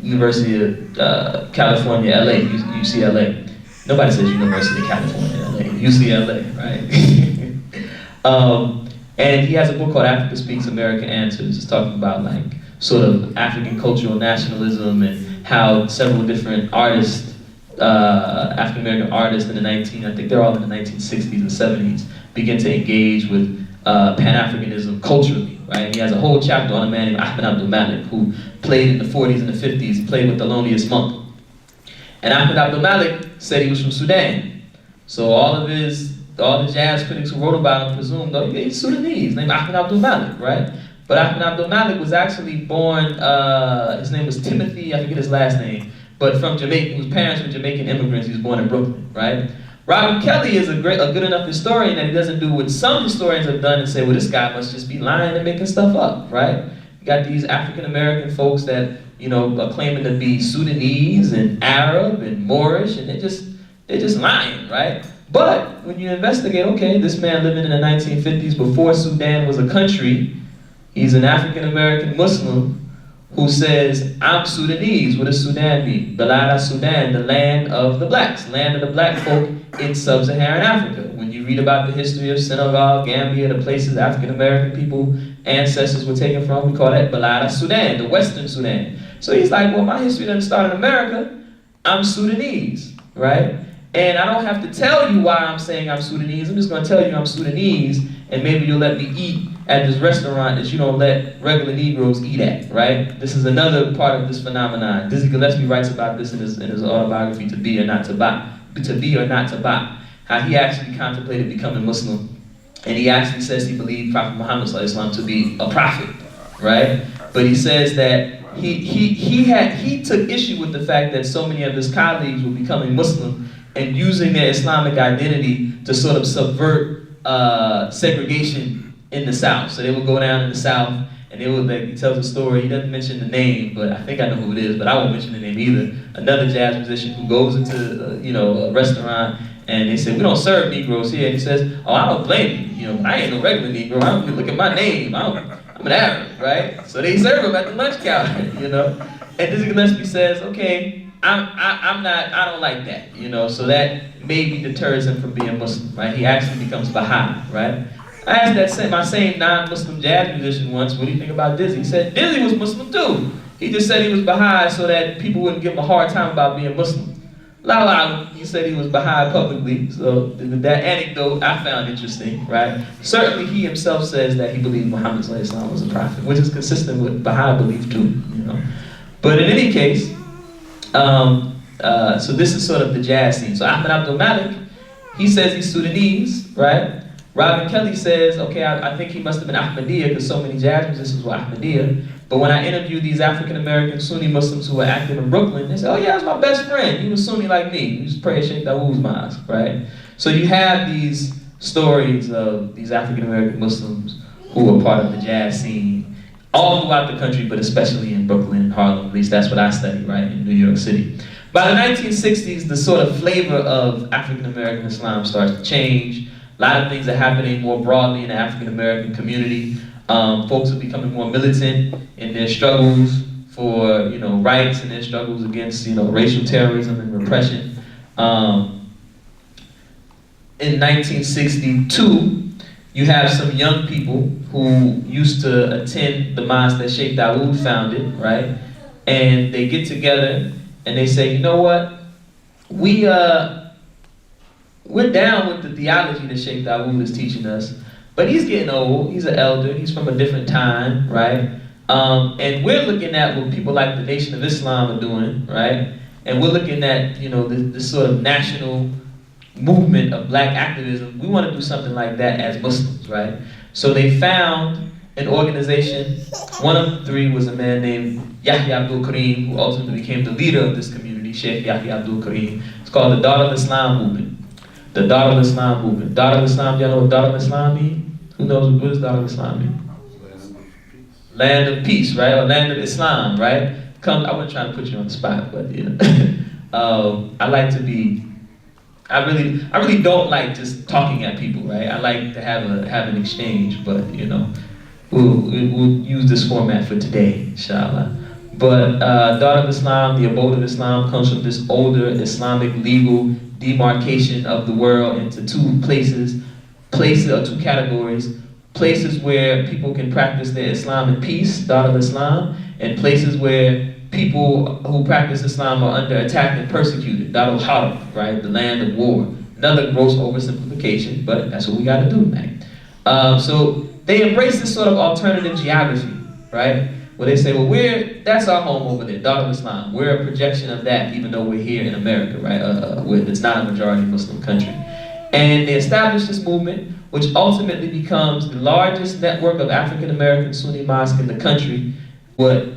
University of California, LA, UCLA. Nobody says University of California, LA, UCLA, right? And he has a book called Africa Speaks, America Answers. It's talking about sort of African cultural nationalism and how several different artists, African-American artists in the I think they're all in the 1960s and 70s, begin to engage with Pan-Africanism culturally, right? And he has a whole chapter on a man named Ahmed Abdul Malik who played in the 40s and the 50s. He played with Thelonious Monk. And Ahmed Abdul Malik said he was from Sudan. So all the jazz critics who wrote about him presumed, oh, he's Sudanese, named Ahmed Abdul Malik, right? But Ahmed Abdul Malik was actually born, his name was Timothy, I forget his last name, but from Jamaica, whose parents were Jamaican immigrants. He was born in Brooklyn, right? Robert Kelly is a good enough historian that he doesn't do what some historians have done and say, well, this guy must just be lying and making stuff up, right? You got these African-American folks that, you know, are claiming to be Sudanese and Arab and Moorish, and they're just lying, right? But when you investigate, okay, this man living in the 1950s before Sudan was a country, he's an African-American Muslim who says, I'm Sudanese. What does Sudan mean? Balada Sudan, the land of the blacks, land of the black folk in sub-Saharan Africa. When you read about the history of Senegal, Gambia, the places African-American people, ancestors were taken from, we call that Balada Sudan, the Western Sudan. So he's like, well, my history doesn't start in America. I'm Sudanese, right? And I don't have to tell you why I'm saying I'm Sudanese. I'm just going to tell you I'm Sudanese, and maybe you'll let me eat at this restaurant that you don't let regular Negroes eat at, right? This is another part of this phenomenon. Dizzy Gillespie writes about this in his autobiography, To Be or Not to Buy. To Be or Not to Buy. How he actually contemplated becoming Muslim. And he actually says he believed Prophet Muhammad ﷺ to be a prophet, right? But he says that he took issue with the fact that so many of his colleagues were becoming Muslim and using their Islamic identity to sort of subvert segregation in the South. So they would go down in the South and they would, like, he tells a story, he doesn't mention the name, but I think I know who it is, but I won't mention the name either. Another jazz musician who goes into a restaurant and they say, we don't serve Negroes here. And he says, oh, I don't blame you. But I ain't no regular Negro. I don't look at my name. I'm an Arab, right? So they serve him at the lunch counter, And Dizzy Gillespie says, okay, I don't like that, So that maybe deters him from being Muslim, right? He actually becomes Baha'i, right? I asked my same non-Muslim jazz musician once, what do you think about Dizzy? He said, Dizzy was Muslim too. He just said he was Baha'i so that people wouldn't give him a hard time about being Muslim. He said he was Baha'i publicly, so that anecdote I found interesting, right? Certainly he himself says that he believed Muhammad ﷺ was a prophet, which is consistent with Baha'i belief too, But in any case, so this is sort of the jazz scene. So Ahmed Abdul Malik, he says he's Sudanese, right? Robin Kelly says, okay, I think he must have been Ahmadiyya because so many jazz musicians were Ahmadiyya. But when I interviewed these African-American Sunni Muslims who were active in Brooklyn, they said, oh yeah, that's my best friend. He was Sunni like me. He used to pray at Sheikh Dawood's mosque, right? So you have these stories of these African-American Muslims who were part of the jazz scene all throughout the country, but especially in Brooklyn and Harlem. At least that's what I study, right, in New York City. By the 1960s, the sort of flavor of African-American Islam starts to change. A lot of things are happening more broadly in the African-American community. Folks are becoming more militant in their struggles for, rights and their struggles against, racial terrorism and repression. In 1962, you have some young people who used to attend the mosque that Sheikh Dawood founded, right? And they get together and they say, you know what? We're down with the theology that Sheikh Dawood is teaching us, but he's getting old, he's an elder, he's from a different time, right? And we're looking at what people like the Nation of Islam are doing, right? And we're looking at, this sort of national movement of black activism. We want to do something like that as Muslims, right? So they found an organization. One of the three was a man named Yahya Abdul Karim, who ultimately became the leader of this community, Sheikh Yahya Abdul Karim. It's called the Dar al-Islam movement. The Dar al-Islam movement. Dar al-Islam, y'all know what Dar al-Islam means? Who knows what does Dar al-Islam mean? Land of peace, right? Or land of Islam, right? I wasn't trying to put you on the spot, but I really don't like just talking at people, right? I like to have an exchange, but we'll use this format for today, inshallah. But Dar al-Islam, the abode of Islam, comes from this older Islamic legal demarcation of the world into two categories. Places where people can practice their Islam in peace, Dar al-Islam, and places where people who practice Islam are under attack and persecuted, Dar al-Harb, right, the land of war. Another gross oversimplification, but that's what we gotta do, man. So they embrace this sort of alternative geography, right? Where they say, well, that's our home over there, Dar al-Islam. We're a projection of that, even though we're here in America, right? It's not a majority Muslim country. And they established this movement, which ultimately becomes the largest network of African American Sunni mosques in the country, what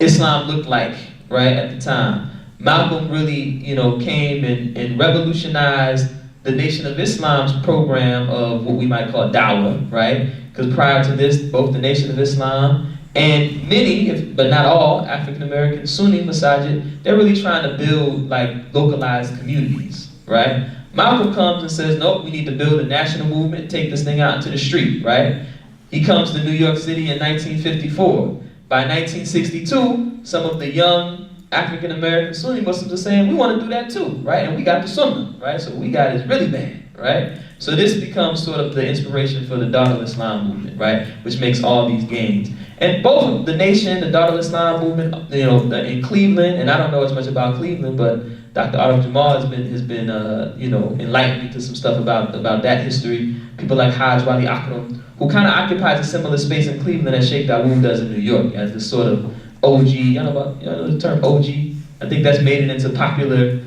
Islam looked like, right, at the time. Malcolm really, came and revolutionized the Nation of Islam's program of what we might call dawah, right? Because prior to this, both the Nation of Islam and many, but not all, African American Sunni masajid, they're really trying to build like localized communities, right? Malcolm comes and says, nope, we need to build a national movement, take this thing out into the street, right? He comes to New York City in 1954. By 1962, some of the young African American Sunni Muslims are saying, we want to do that too, right? And we got the Sunnah, right? So we got it really bad, right? So this becomes sort of the inspiration for the Darul Islam movement, right? Which makes all these gains. And both the Nation, the Darul Islam movement, in Cleveland, and I don't know as much about Cleveland, but Dr. Arif Jamal has been enlightened me to some stuff about that history. People like Hajj Wali Akram, who kind of occupies a similar space in Cleveland as Sheikh Dawood does in New York, as this sort of OG. You know the term OG? I think that's made it into popular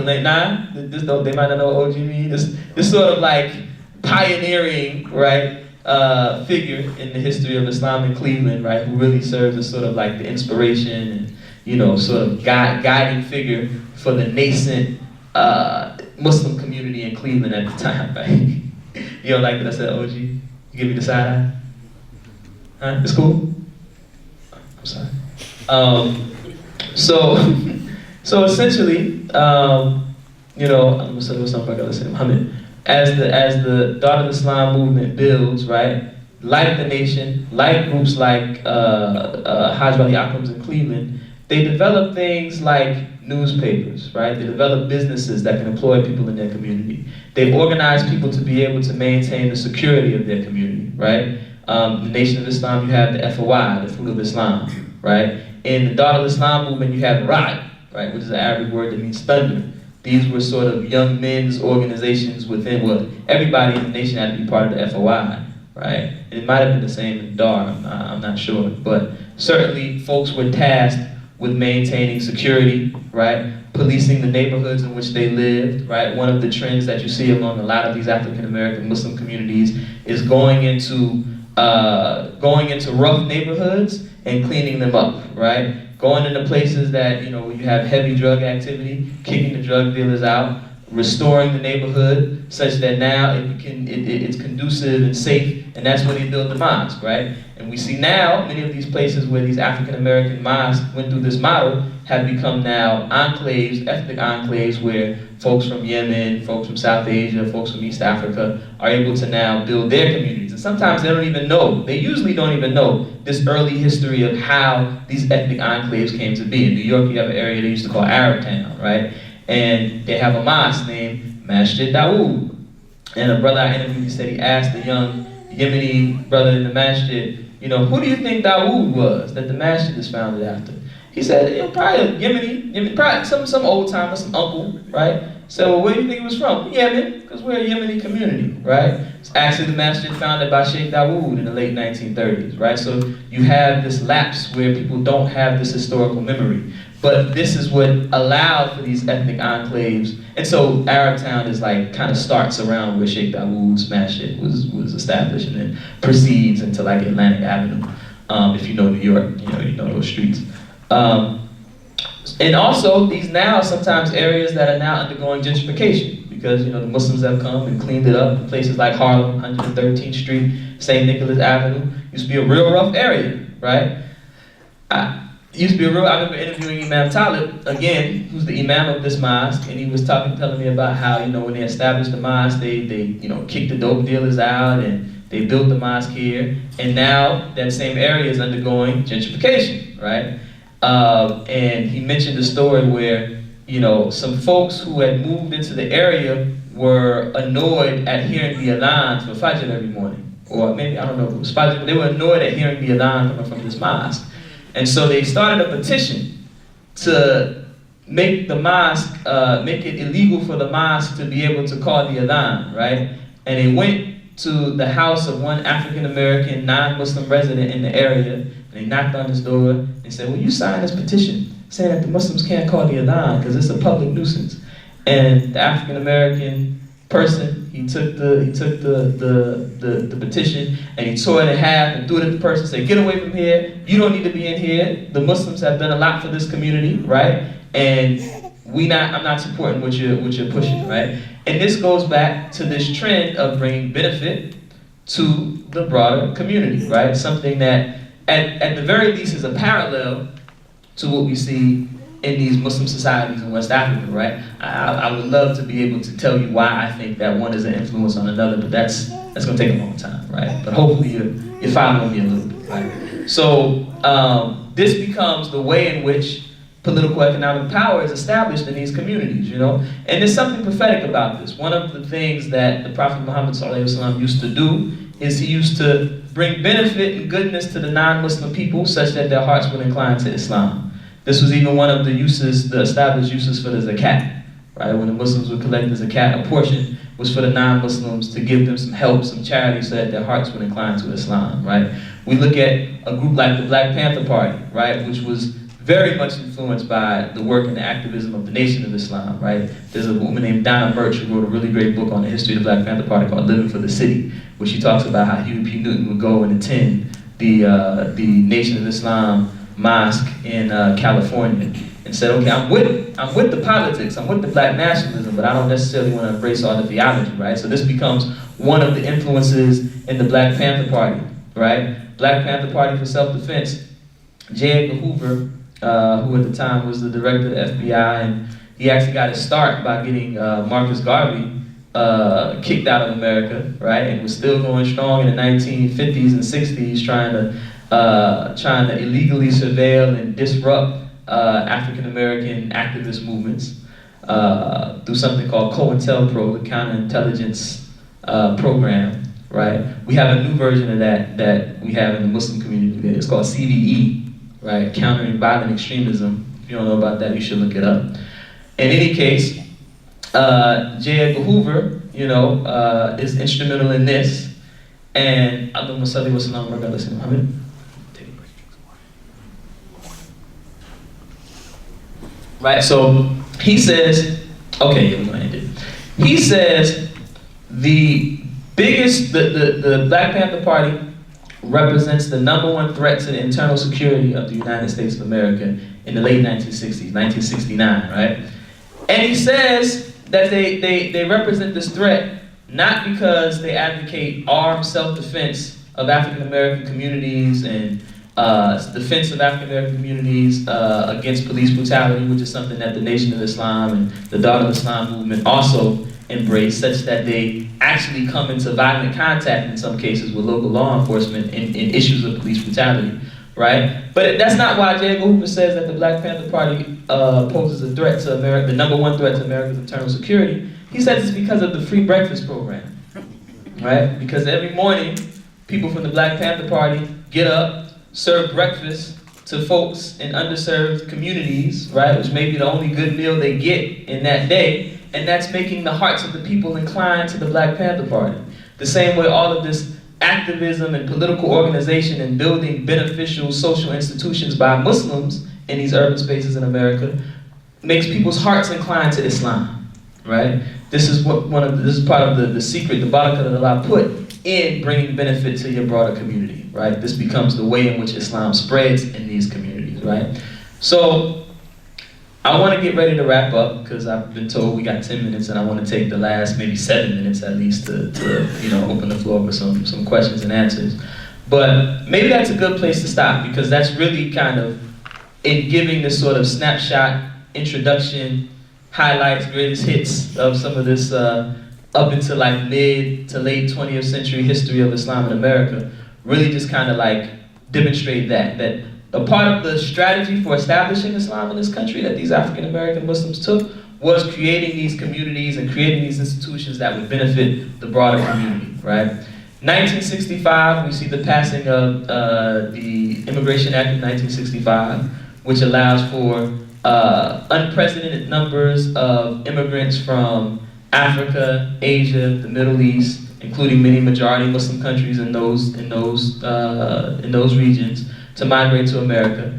name. Nah, they might not know what OG means. This sort of like pioneering, right, figure in the history of Islam in Cleveland, right, who really serves as sort of like the inspiration and sort of guiding figure for the nascent Muslim community in Cleveland at the time, right? You don't like that I said OG? You give me the side eye? Huh? It's cool? I'm sorry. So essentially, I'm gonna say what's something I gotta say. Muhammad, as the Darul Islam movement builds, right? Like the Nation, like groups like Hajj Wali Akram's in Cleveland, they develop things like newspapers, right? They develop businesses that can employ people in their community. They organize people to be able to maintain the security of their community, right? The Nation of Islam, you have the FOI, the Fruit of Islam, right? In the Darul Islam movement, you have Ra'd, right, which is an Arabic word that means thunder. These were sort of young men's organizations within everybody in the nation had to be part of the FOI, right? And it might have been the same in Dar, I'm not sure, but certainly folks were tasked with maintaining security, right? Policing the neighborhoods in which they lived, right? One of the trends that you see among a lot of these African American Muslim communities is going into rough neighborhoods and cleaning them up, right? Going into places that, where you have heavy drug activity, kicking the drug dealers out, restoring the neighborhood such that now it's conducive and safe, and that's when they build the mosque, right? And we see now many of these places where these African American mosques went through this model have become now enclaves, ethnic enclaves, where folks from Yemen, folks from South Asia, folks from East Africa are able to now build their communities. And sometimes they don't even know, they usually don't even know this early history of how these ethnic enclaves came to be. In New York, you have an area they used to call Arab Town, right? And they have a mosque named Masjid Dawood. And a brother I interviewed, he said he asked a young Yemeni brother in the masjid, who do you think Dawood was that the masjid is founded after? He said, probably a Yemeni, probably some old timer, some uncle, right? So, well, where do you think he was from? Yemen, because we're a Yemeni community, right? It's actually the masjid founded by Sheikh Dawood in the late 1930s, right? So you have this lapse where people don't have this historical memory. But this is what allowed for these ethnic enclaves. And so Arab Town is like, kind of starts around where Sheikh Dawood's masjid was established and then proceeds into like Atlantic Avenue. If you know New York, you know those streets. And also, these now sometimes areas that are now undergoing gentrification because the Muslims have come and cleaned it up. Places like Harlem, 113th Street, St. Nicholas Avenue, used to be a real rough area, right? I remember interviewing Imam Talib, again, who's the imam of this mosque, and he was telling me about how, when they established the mosque, they kicked the dope dealers out and they built the mosque here, and now that same area is undergoing gentrification, right? And he mentioned a story where, some folks who had moved into the area were annoyed at hearing the adhan for Fajr every morning. Or maybe, I don't know if it was Fajr, but they were annoyed at hearing the adhan coming from this mosque. And so they started a petition to make the mosque, make it illegal for the mosque to be able to call the adhan, right? And they went to the house of one African-American non-Muslim resident in the area, and they knocked on his door and said, will you sign this petition saying that the Muslims can't call the adhan because it's a public nuisance? And the African-American person. He took the petition and he tore it in half and threw it at the person. Said, "Get away from here. You don't need to be in here. The Muslims have done a lot for this community, right? And I'm not supporting what you're pushing, right?" And this goes back to this trend of bringing benefit to the broader community, right? Something that, at the very least, is a parallel to what we see in these Muslim societies in West Africa, right? I would love to be able to tell you why I think that one is an influence on another, but that's gonna take a long time, right? But hopefully you're following me a little bit, right? So this becomes the way in which political economic power is established in these communities, you know? And there's something prophetic about this. One of the things that the Prophet Muhammad ﷺ used to do is he used to bring benefit and goodness to the non-Muslim people such that their hearts would incline to Islam. This was even one of the uses, the established uses for the zakat, right? When the Muslims would collect the zakat, a portion was for the non-Muslims to give them some help, some charity, so that their hearts would incline to Islam, right? We look at a group like the Black Panther Party, right? Which was very much influenced by the work and the activism of the Nation of Islam, right? There's a woman named Donna Birch who wrote a really great book on the history of the Black Panther Party called Living for the City, where she talks about how Huey P. Newton would go and attend the Nation of Islam mosque in California and said, okay, I'm with the politics, I'm with the black nationalism, but I don't necessarily want to embrace all the theology, right? So this becomes one of the influences in the Black Panther Party, right? Black Panther Party for Self-Defense. J. Edgar Hoover, who at the time was the director of the FBI, and he actually got his start by getting Marcus Garvey kicked out of America, right? And was still going strong in the 1950s and 60s, trying to illegally surveil and disrupt African American activist movements through something called COINTELPRO, the counterintelligence program, right? We have a new version of that we have in the Muslim community today. It's called CVE, right? Countering Violent Extremism. If you don't know about that, you should look it up. In any case, J. Edgar Hoover, you know, is instrumental in this. And Allahumma salli wa sallam wa barik ala Muhammad. Right, so he says, okay, yeah, we're gonna end it. He says the Black Panther Party represents the #1 threat to the internal security of the United States of America in the late 1960s, 1969, right? And he says that they represent this threat not because they advocate armed self-defense of African American communities and defense of African American communities against police brutality, which is something that the Nation of Islam and the Daughter of Islam movement also embrace, such that they actually come into violent contact in some cases with local law enforcement in issues of police brutality, right? But that's not why J. Edgar Hoover says that the Black Panther Party poses a threat to America, the #1 threat to America's internal security. He says it's because of the free breakfast program, right? Because every morning, people from the Black Panther Party get up, serve breakfast to folks in underserved communities, right? Which may be the only good meal they get in that day. And that's making the hearts of the people inclined to the Black Panther Party. The same way all of this activism and political organization and building beneficial social institutions by Muslims in these urban spaces in America makes people's hearts inclined to Islam, right? This is this is part of the secret, the barakah that Allah put in bringing benefit to your broader community, right? This becomes the way in which Islam spreads in these communities, right? So I want to get ready to wrap up because I've been told we got 10 minutes and I want to take the last maybe 7 minutes at least to you know, open the floor for some questions and answers. But maybe that's a good place to stop because that's really kind of in giving this sort of snapshot, introduction, highlights, greatest hits of some of this up into like mid to late 20th century history of Islam in America, really just kind of like demonstrate that a part of the strategy for establishing Islam in this country that these African American Muslims took was creating these communities and creating these institutions that would benefit the broader community, right? 1965, we see the passing of the Immigration Act of 1965, which allows for unprecedented numbers of immigrants from Africa, Asia, the Middle East, including many majority Muslim countries in those regions, to migrate to America.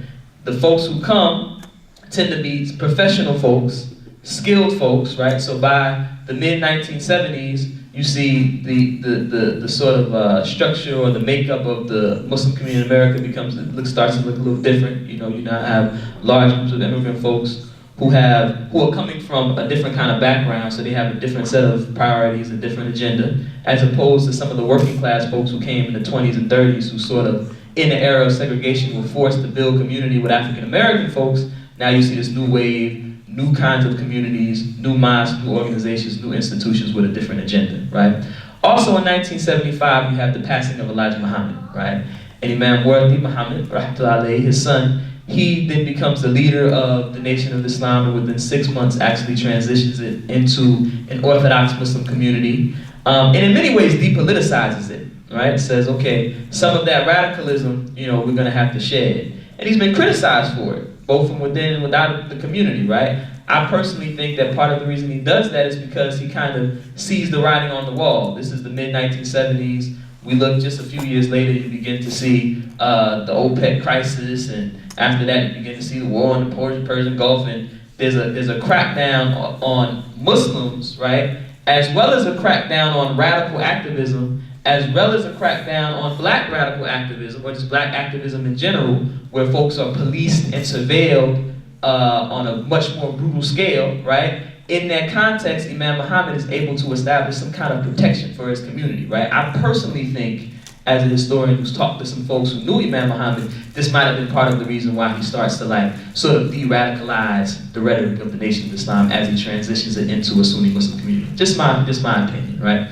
The folks who come tend to be professional folks skilled folks, right? So by the mid-1970s, you see the sort of structure or the makeup of the Muslim community in America starts to look a little different. You now have large groups of immigrant folks who are coming from a different kind of background, so they have a different set of priorities, a different agenda, as opposed to some of the working class folks who came in the 20s and 30s, who sort of, in the era of segregation, were forced to build community with African American folks. Now you see this new wave, new kinds of communities, new mosques, new organizations, new institutions with a different agenda, right? Also in 1975, you have the passing of Elijah Muhammad, right? And Imam Wardi Muhammad, rahmatullahi alayhi, his son, he then becomes the leader of the Nation of Islam, and within 6 months actually transitions it into an Orthodox Muslim community, and in many ways depoliticizes it, right? Says, okay, some of that radicalism, we're gonna have to shed. And he's been criticized for it, both from within and without the community, right? I personally think that part of the reason he does that is because he kind of sees the writing on the wall. This is the mid-1970s. We look just a few years later, you begin to see the OPEC crisis, and after that you begin to see the war in the Persian Gulf, and there's a crackdown on Muslims, right? As well as a crackdown on radical activism, as well as a crackdown on black radical activism, or just black activism in general, where folks are policed and surveilled on a much more brutal scale, right? In that context, Imam Muhammad is able to establish some kind of protection for his community, right? I personally think, as a historian who's talked to some folks who knew Imam Muhammad, this might have been part of the reason why he starts to sort of de-radicalize the rhetoric of the Nation of Islam as he transitions it into a Sunni Muslim community. Just my opinion, right?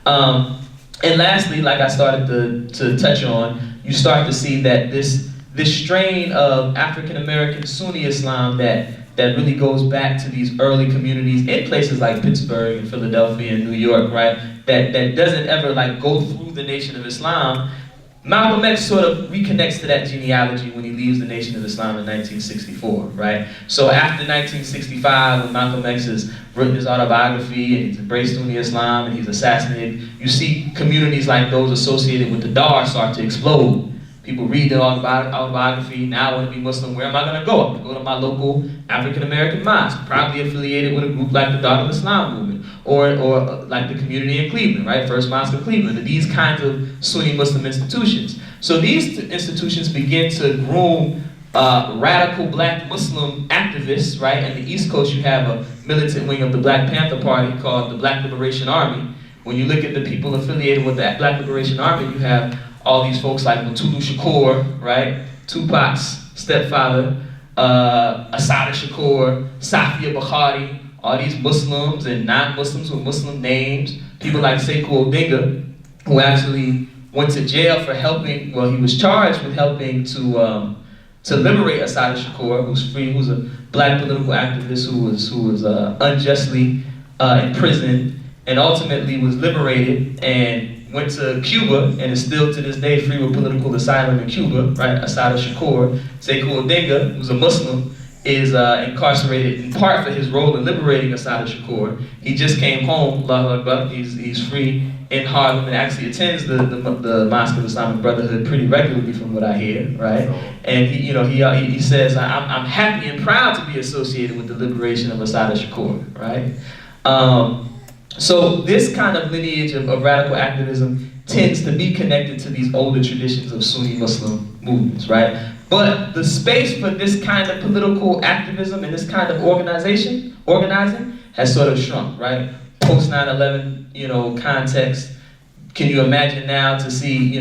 And lastly, like I started to touch on, you start to see that this strain of African American Sunni Islam that really goes back to these early communities in places like Pittsburgh and Philadelphia and New York, right? That doesn't ever go through the Nation of Islam. Malcolm X sort of reconnects to that genealogy when he leaves the Nation of Islam in 1964, right? So after 1965, when Malcolm X has written his autobiography and he's embraced Sunni Islam and he's assassinated, you see communities like those associated with the Dar start to explode. People read the autobiography, now I want to be Muslim, where am I going to go? I'm going to go to my local African-American mosque, probably affiliated with a group like the Dar al-Islam movement, or like the community in Cleveland, right? First Mosque of Cleveland, these kinds of Sunni Muslim institutions. So these institutions begin to groom radical black Muslim activists, right? In the East Coast, you have a militant wing of the Black Panther Party called the Black Liberation Army. When you look at the people affiliated with the Black Liberation Army, you have all these folks like Mutulu Shakur, right? Tupac's stepfather, Assata Shakur, Safia Bukhari, all these Muslims and non-Muslims with Muslim names. People like Sekou Odinga, who actually went to jail for helping, well, he was charged with helping to liberate Assata Shakur, who's free, who's a black political activist who was unjustly imprisoned and ultimately was liberated and went to Cuba and is still to this day free with political asylum in Cuba, right? Assata Shakur. Sekou Odinga, who's a Muslim, is incarcerated in part for his role in liberating Assata Shakur. He just came home, Allahu Akbar, he's free in Harlem and actually attends the Mosque of Islamic Brotherhood pretty regularly from what I hear, right? And he says, I'm happy and proud to be associated with the liberation of Assata Shakur, right? So this kind of lineage of radical activism tends to be connected to these older traditions of Sunni Muslim movements, right? But the space for this kind of political activism and this kind of organizing has sort of shrunk, right? Post 9/11, context. Can you imagine now to see,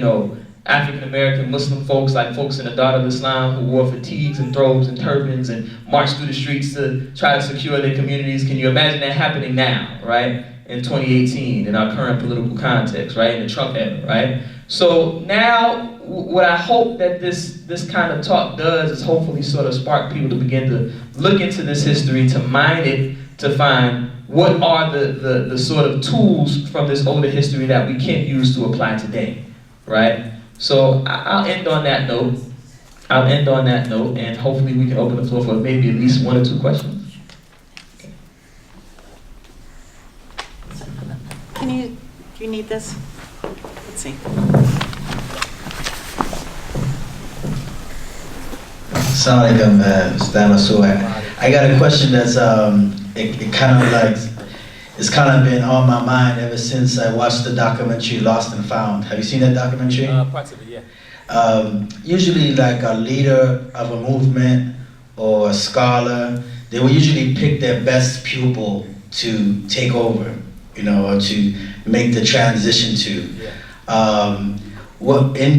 African American Muslim folks, like folks in the Dar al-Islam who wore fatigues and throws and turbans and marched through the streets to try to secure their communities? Can you imagine that happening now, right? In 2018, in our current political context, right? In the Trump era, right? So now, what I hope that this kind of talk does is hopefully sort of spark people to begin to look into this history, to mine it, to find what are the sort of tools from this older history that we can use to apply today, right? So I'll end on that note. And hopefully we can open the floor for maybe at least 1 or 2 questions. Do you need this? Let's see. Assalamu alaikum, Mr. Rasul. I got a question that's it kind of like, it's kind of been on my mind ever since I watched the documentary Lost and Found. Have you seen that documentary? Parts of it, yeah. Usually like a leader of a movement or a scholar, they will usually pick their best pupil to take over, you know, or to make the transition to. Yeah.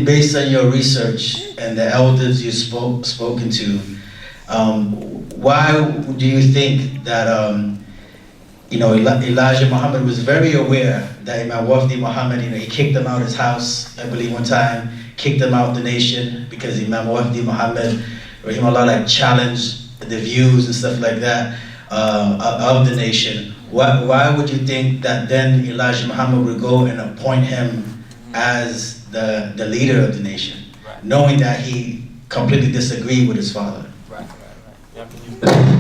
Based on your research and the elders you've spoken to, why do you think that Elijah Muhammad was very aware that Imam Wafdi Muhammad, he kicked him out of his house, I believe one time, kicked him out of the nation because Imam Wafdi Muhammad, rahimahullah, like challenged the views and stuff like that of the nation. Why would you think that then Elijah Muhammad would go and appoint him as the leader of the nation, right, knowing that he completely disagreed with his father? Right.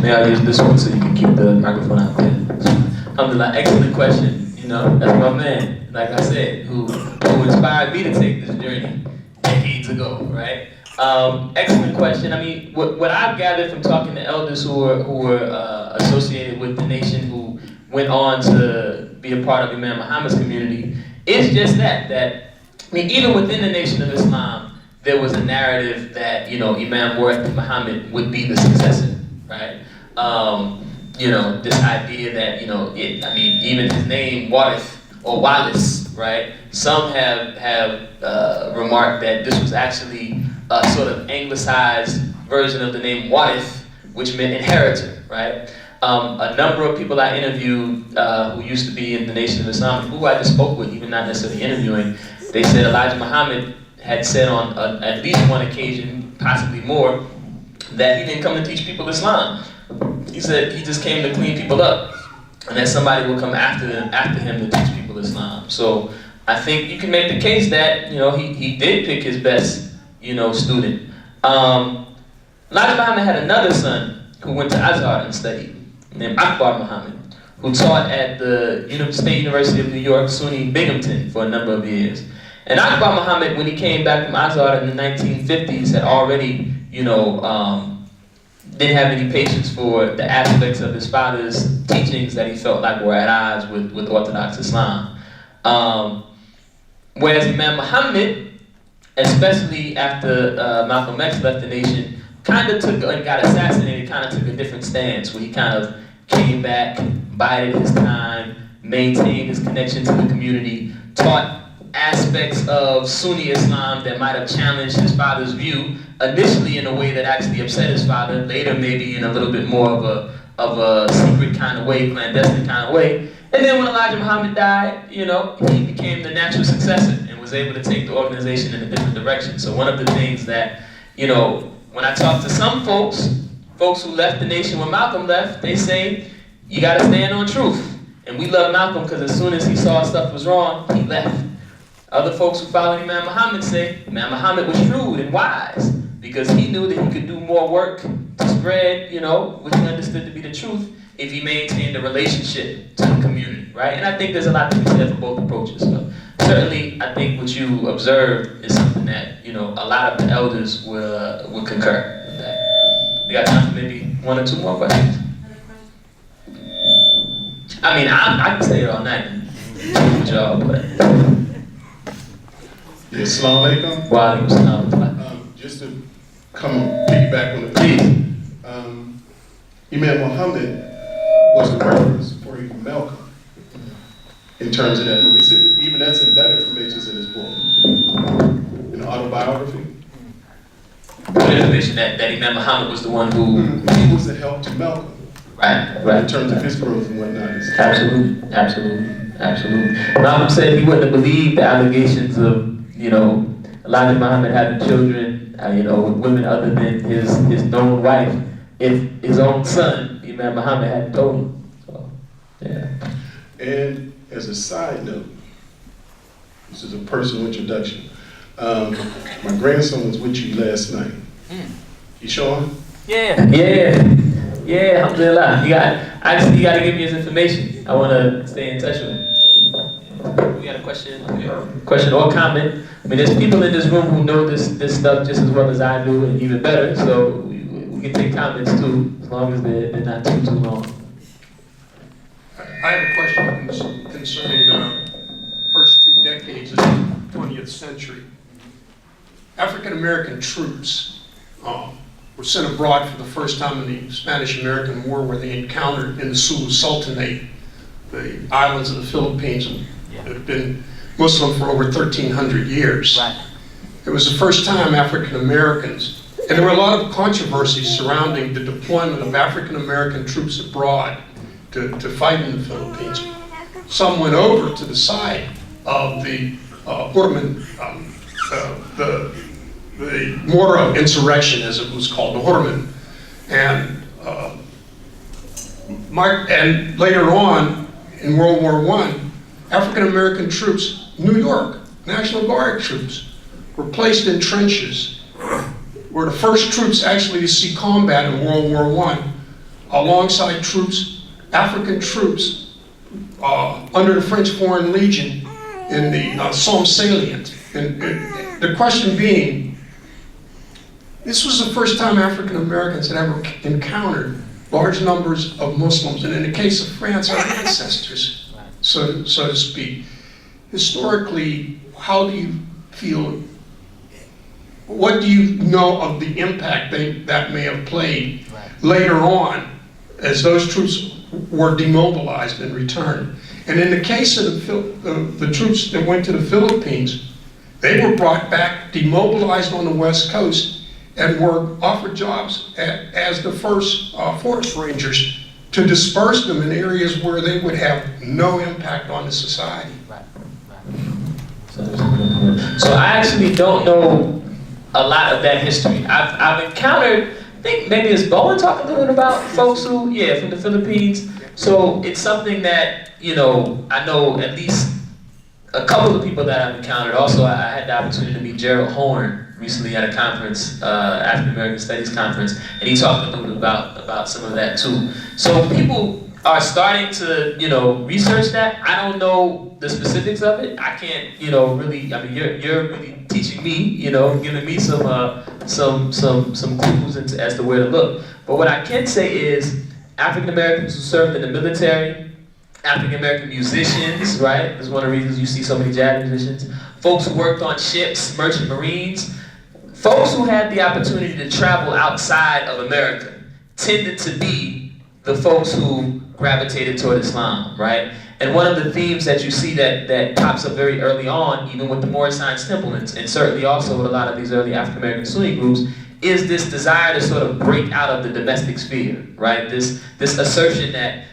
May I use this one so you can keep the microphone out there? Alhamdulillah, excellent question. You know, that's my man, like I said, who inspired me to take this journey decades ago, right? Excellent question. I mean, what I've gathered from talking to elders who were associated with the nation, who went on to be a part of Imam Muhammad's community, is just that I mean, even within the Nation of Islam, there was a narrative that, you know, Imam Muhammad would be the successor, right? You know, this idea that, you know, I mean, even his name, Warith, or Wallace, right? Some have remarked that this was actually a sort of anglicized version of the name Warith, which meant inheritor, right? A number of people I interviewed who used to be in the Nation of Islam, who I just spoke with, even not necessarily interviewing, they said Elijah Muhammad had said on at least one occasion, possibly more, that he didn't come to teach people Islam. He said he just came to clean people up, and that somebody will come after him to teach people Islam. So I think you can make the case that, you know, he did pick his best, you know, student. Elijah Muhammad had another son who went to Azhar and studied, named Akbar Muhammad, who taught at the State University of New York, SUNY Binghamton, for a number of years. And Akbar Muhammad, when he came back from Azhar in the 1950s, had already, you know, didn't have any patience for the aspects of his father's teachings that he felt like were at odds with Orthodox Islam. Whereas Imam Muhammad, especially after Malcolm X left the nation, kind of took and got assassinated, kind of took a different stance, where he kind of came back, bided his time, maintained his connection to the community, taught aspects of Sunni Islam that might have challenged his father's view, initially in a way that actually upset his father, later maybe in a little bit more of a secret kind of way, clandestine kind of way. And then when Elijah Muhammad died, you know, he became the natural successor and was able to take the organization in a different direction. So one of the things that, you know, when I talk to some folks who left the nation when Malcolm left, they say, you gotta stand on truth. And we love Malcolm because as soon as he saw stuff was wrong, he left. Other folks who followed Imam Muhammad say Imam Muhammad was shrewd and wise because he knew that he could do more work to spread, you know, what he understood to be the truth if he maintained a relationship to the community, right? And I think there's a lot to be said for both approaches. So certainly, I think what you observed is something that, you know, a lot of the elders will concur with that. We got time for maybe one or two more questions. I mean, I can stay here all night with y'all, but. Yeah, Assalamu alaikum. Wa alaikum salam. Just to come on, piggyback on the Please. Imam Muhammad was the reference for even Malcolm in terms of that movie. So even that information's in his book, in the autobiography. What information that Imam Muhammad was the one who he was a help to Malcolm. Right. In terms of his growth and whatnot. Absolutely. Malcolm said he wouldn't have believed the allegations of, you know, Elijah Muhammad having children, you know, with women other than his known wife, if his own son, Imam Muhammad, hadn't told him. So, yeah. And as a side note, this is a personal introduction. My grandson was with you last night. You saw him? Yeah, alhamdulillah. You got to give me his information. I want to stay in touch with him. We got a question or comment. I mean, there's people in this room who know this stuff just as well as I do, and even better. So we can take comments too, as long as they're not too long. I have a question concerning the first 2 decades of the 20th century. African American troops were sent abroad for the first time in the Spanish-American War, where they encountered in the Sulu Sultanate, the islands of the Philippines that have been Muslim for over 1,300 years. Right. It was the first time African Americans, and there were a lot of controversies surrounding the deployment of African American troops abroad to fight in the Philippines. Some went over to the side of the the Moro insurrection, as it was called, the Horman, and later on in World War I, African American troops, New York National Guard troops, were placed in trenches. Were the first troops actually to see combat in World War I, alongside troops, African troops, under the French Foreign Legion in the Somme salient. And the question being, this was the first time African Americans had ever encountered large numbers of Muslims, and in the case of France, our ancestors, so to speak. Historically, how do you feel? What do you know of the impact that may have played later on, as those troops were demobilized and returned? And in the case of the troops that went to the Philippines, they were brought back, demobilized on the West Coast, and were offered jobs as the first forest rangers to disperse them in areas where they would have no impact on the society. So I actually don't know a lot of that history. I've encountered, I think maybe it's Bowen talking a little bit about folks who, from the Philippines. So it's something that, I know at least a couple of people that I've encountered. Also, I had the opportunity to meet Gerald Horn recently at a conference, African American Studies conference, and he talked a little bit about some of that too. So people are starting to, research that. I don't know the specifics of it. I can't, really. I mean, you're really teaching me, giving me some clues as to where to look. But what I can say is, African Americans who served in the military, African American musicians, right? That's one of the reasons you see so many jazz musicians. Folks who worked on ships, merchant marines. Folks who had the opportunity to travel outside of America tended to be the folks who gravitated toward Islam, right? And one of the themes that you see that pops up very early on, even with the Moorish Science Temple, and certainly also with a lot of these early African American Sunni groups, is this desire to sort of break out of the domestic sphere, right? This assertion that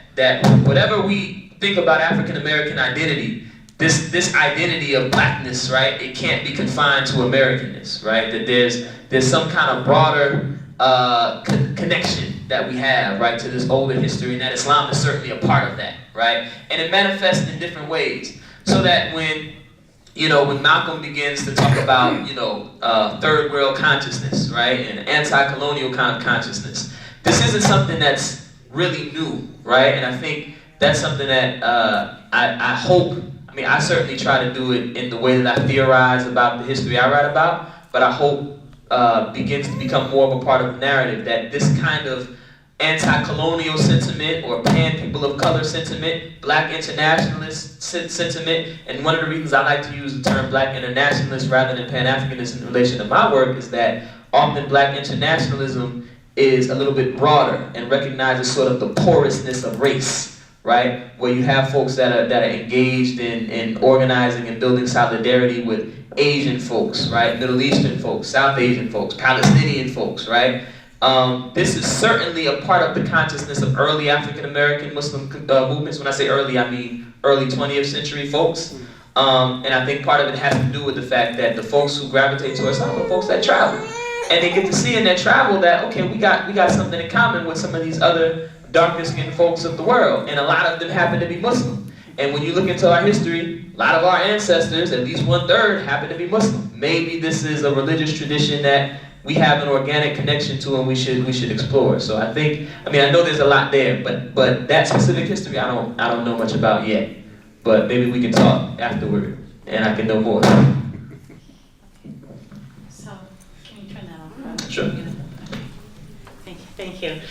whatever we think about African American identity, this identity of blackness, right? It can't be confined to Americanness, right? That there's some kind of broader connection that we have, right, to this older history, and that Islam is certainly a part of that, right? And it manifests in different ways. So that when Malcolm begins to talk about, third world consciousnness, right, and anti-colonial consciousness, this isn't something that's really new, right? And I think that's something that I hope. I mean, I certainly try to do it in the way that I theorize about the history I write about, but I hope begins to become more of a part of the narrative, that this kind of anti-colonial sentiment or pan-people of color sentiment, black internationalist sentiment, and one of the reasons I like to use the term black internationalist rather than pan-Africanist in relation to my work is that often black internationalism is a little bit broader and recognizes sort of the porousness of race, right? Where you have folks that are engaged in organizing and building solidarity with Asian folks, right? Middle Eastern folks, South Asian folks, Palestinian folks, right? This is certainly a part of the consciousness of early African American Muslim movements. When I say early, I mean early 20th century folks. And I think part of it has to do with the fact that the folks who gravitate towards Islam are folks that travel. And they get to see in their travel that, okay, we got something in common with some of these other darker skinned folks of the world, and a lot of them happen to be Muslim. And when you look into our history, a lot of our ancestors, at least 1/3, happen to be Muslim. Maybe this is a religious tradition that we have an organic connection to, and we should explore. So I know there's a lot there, but that specific history I don't know much about yet. But maybe we can talk afterward, and I can know more. So, can you turn that off? Sure. Thank you.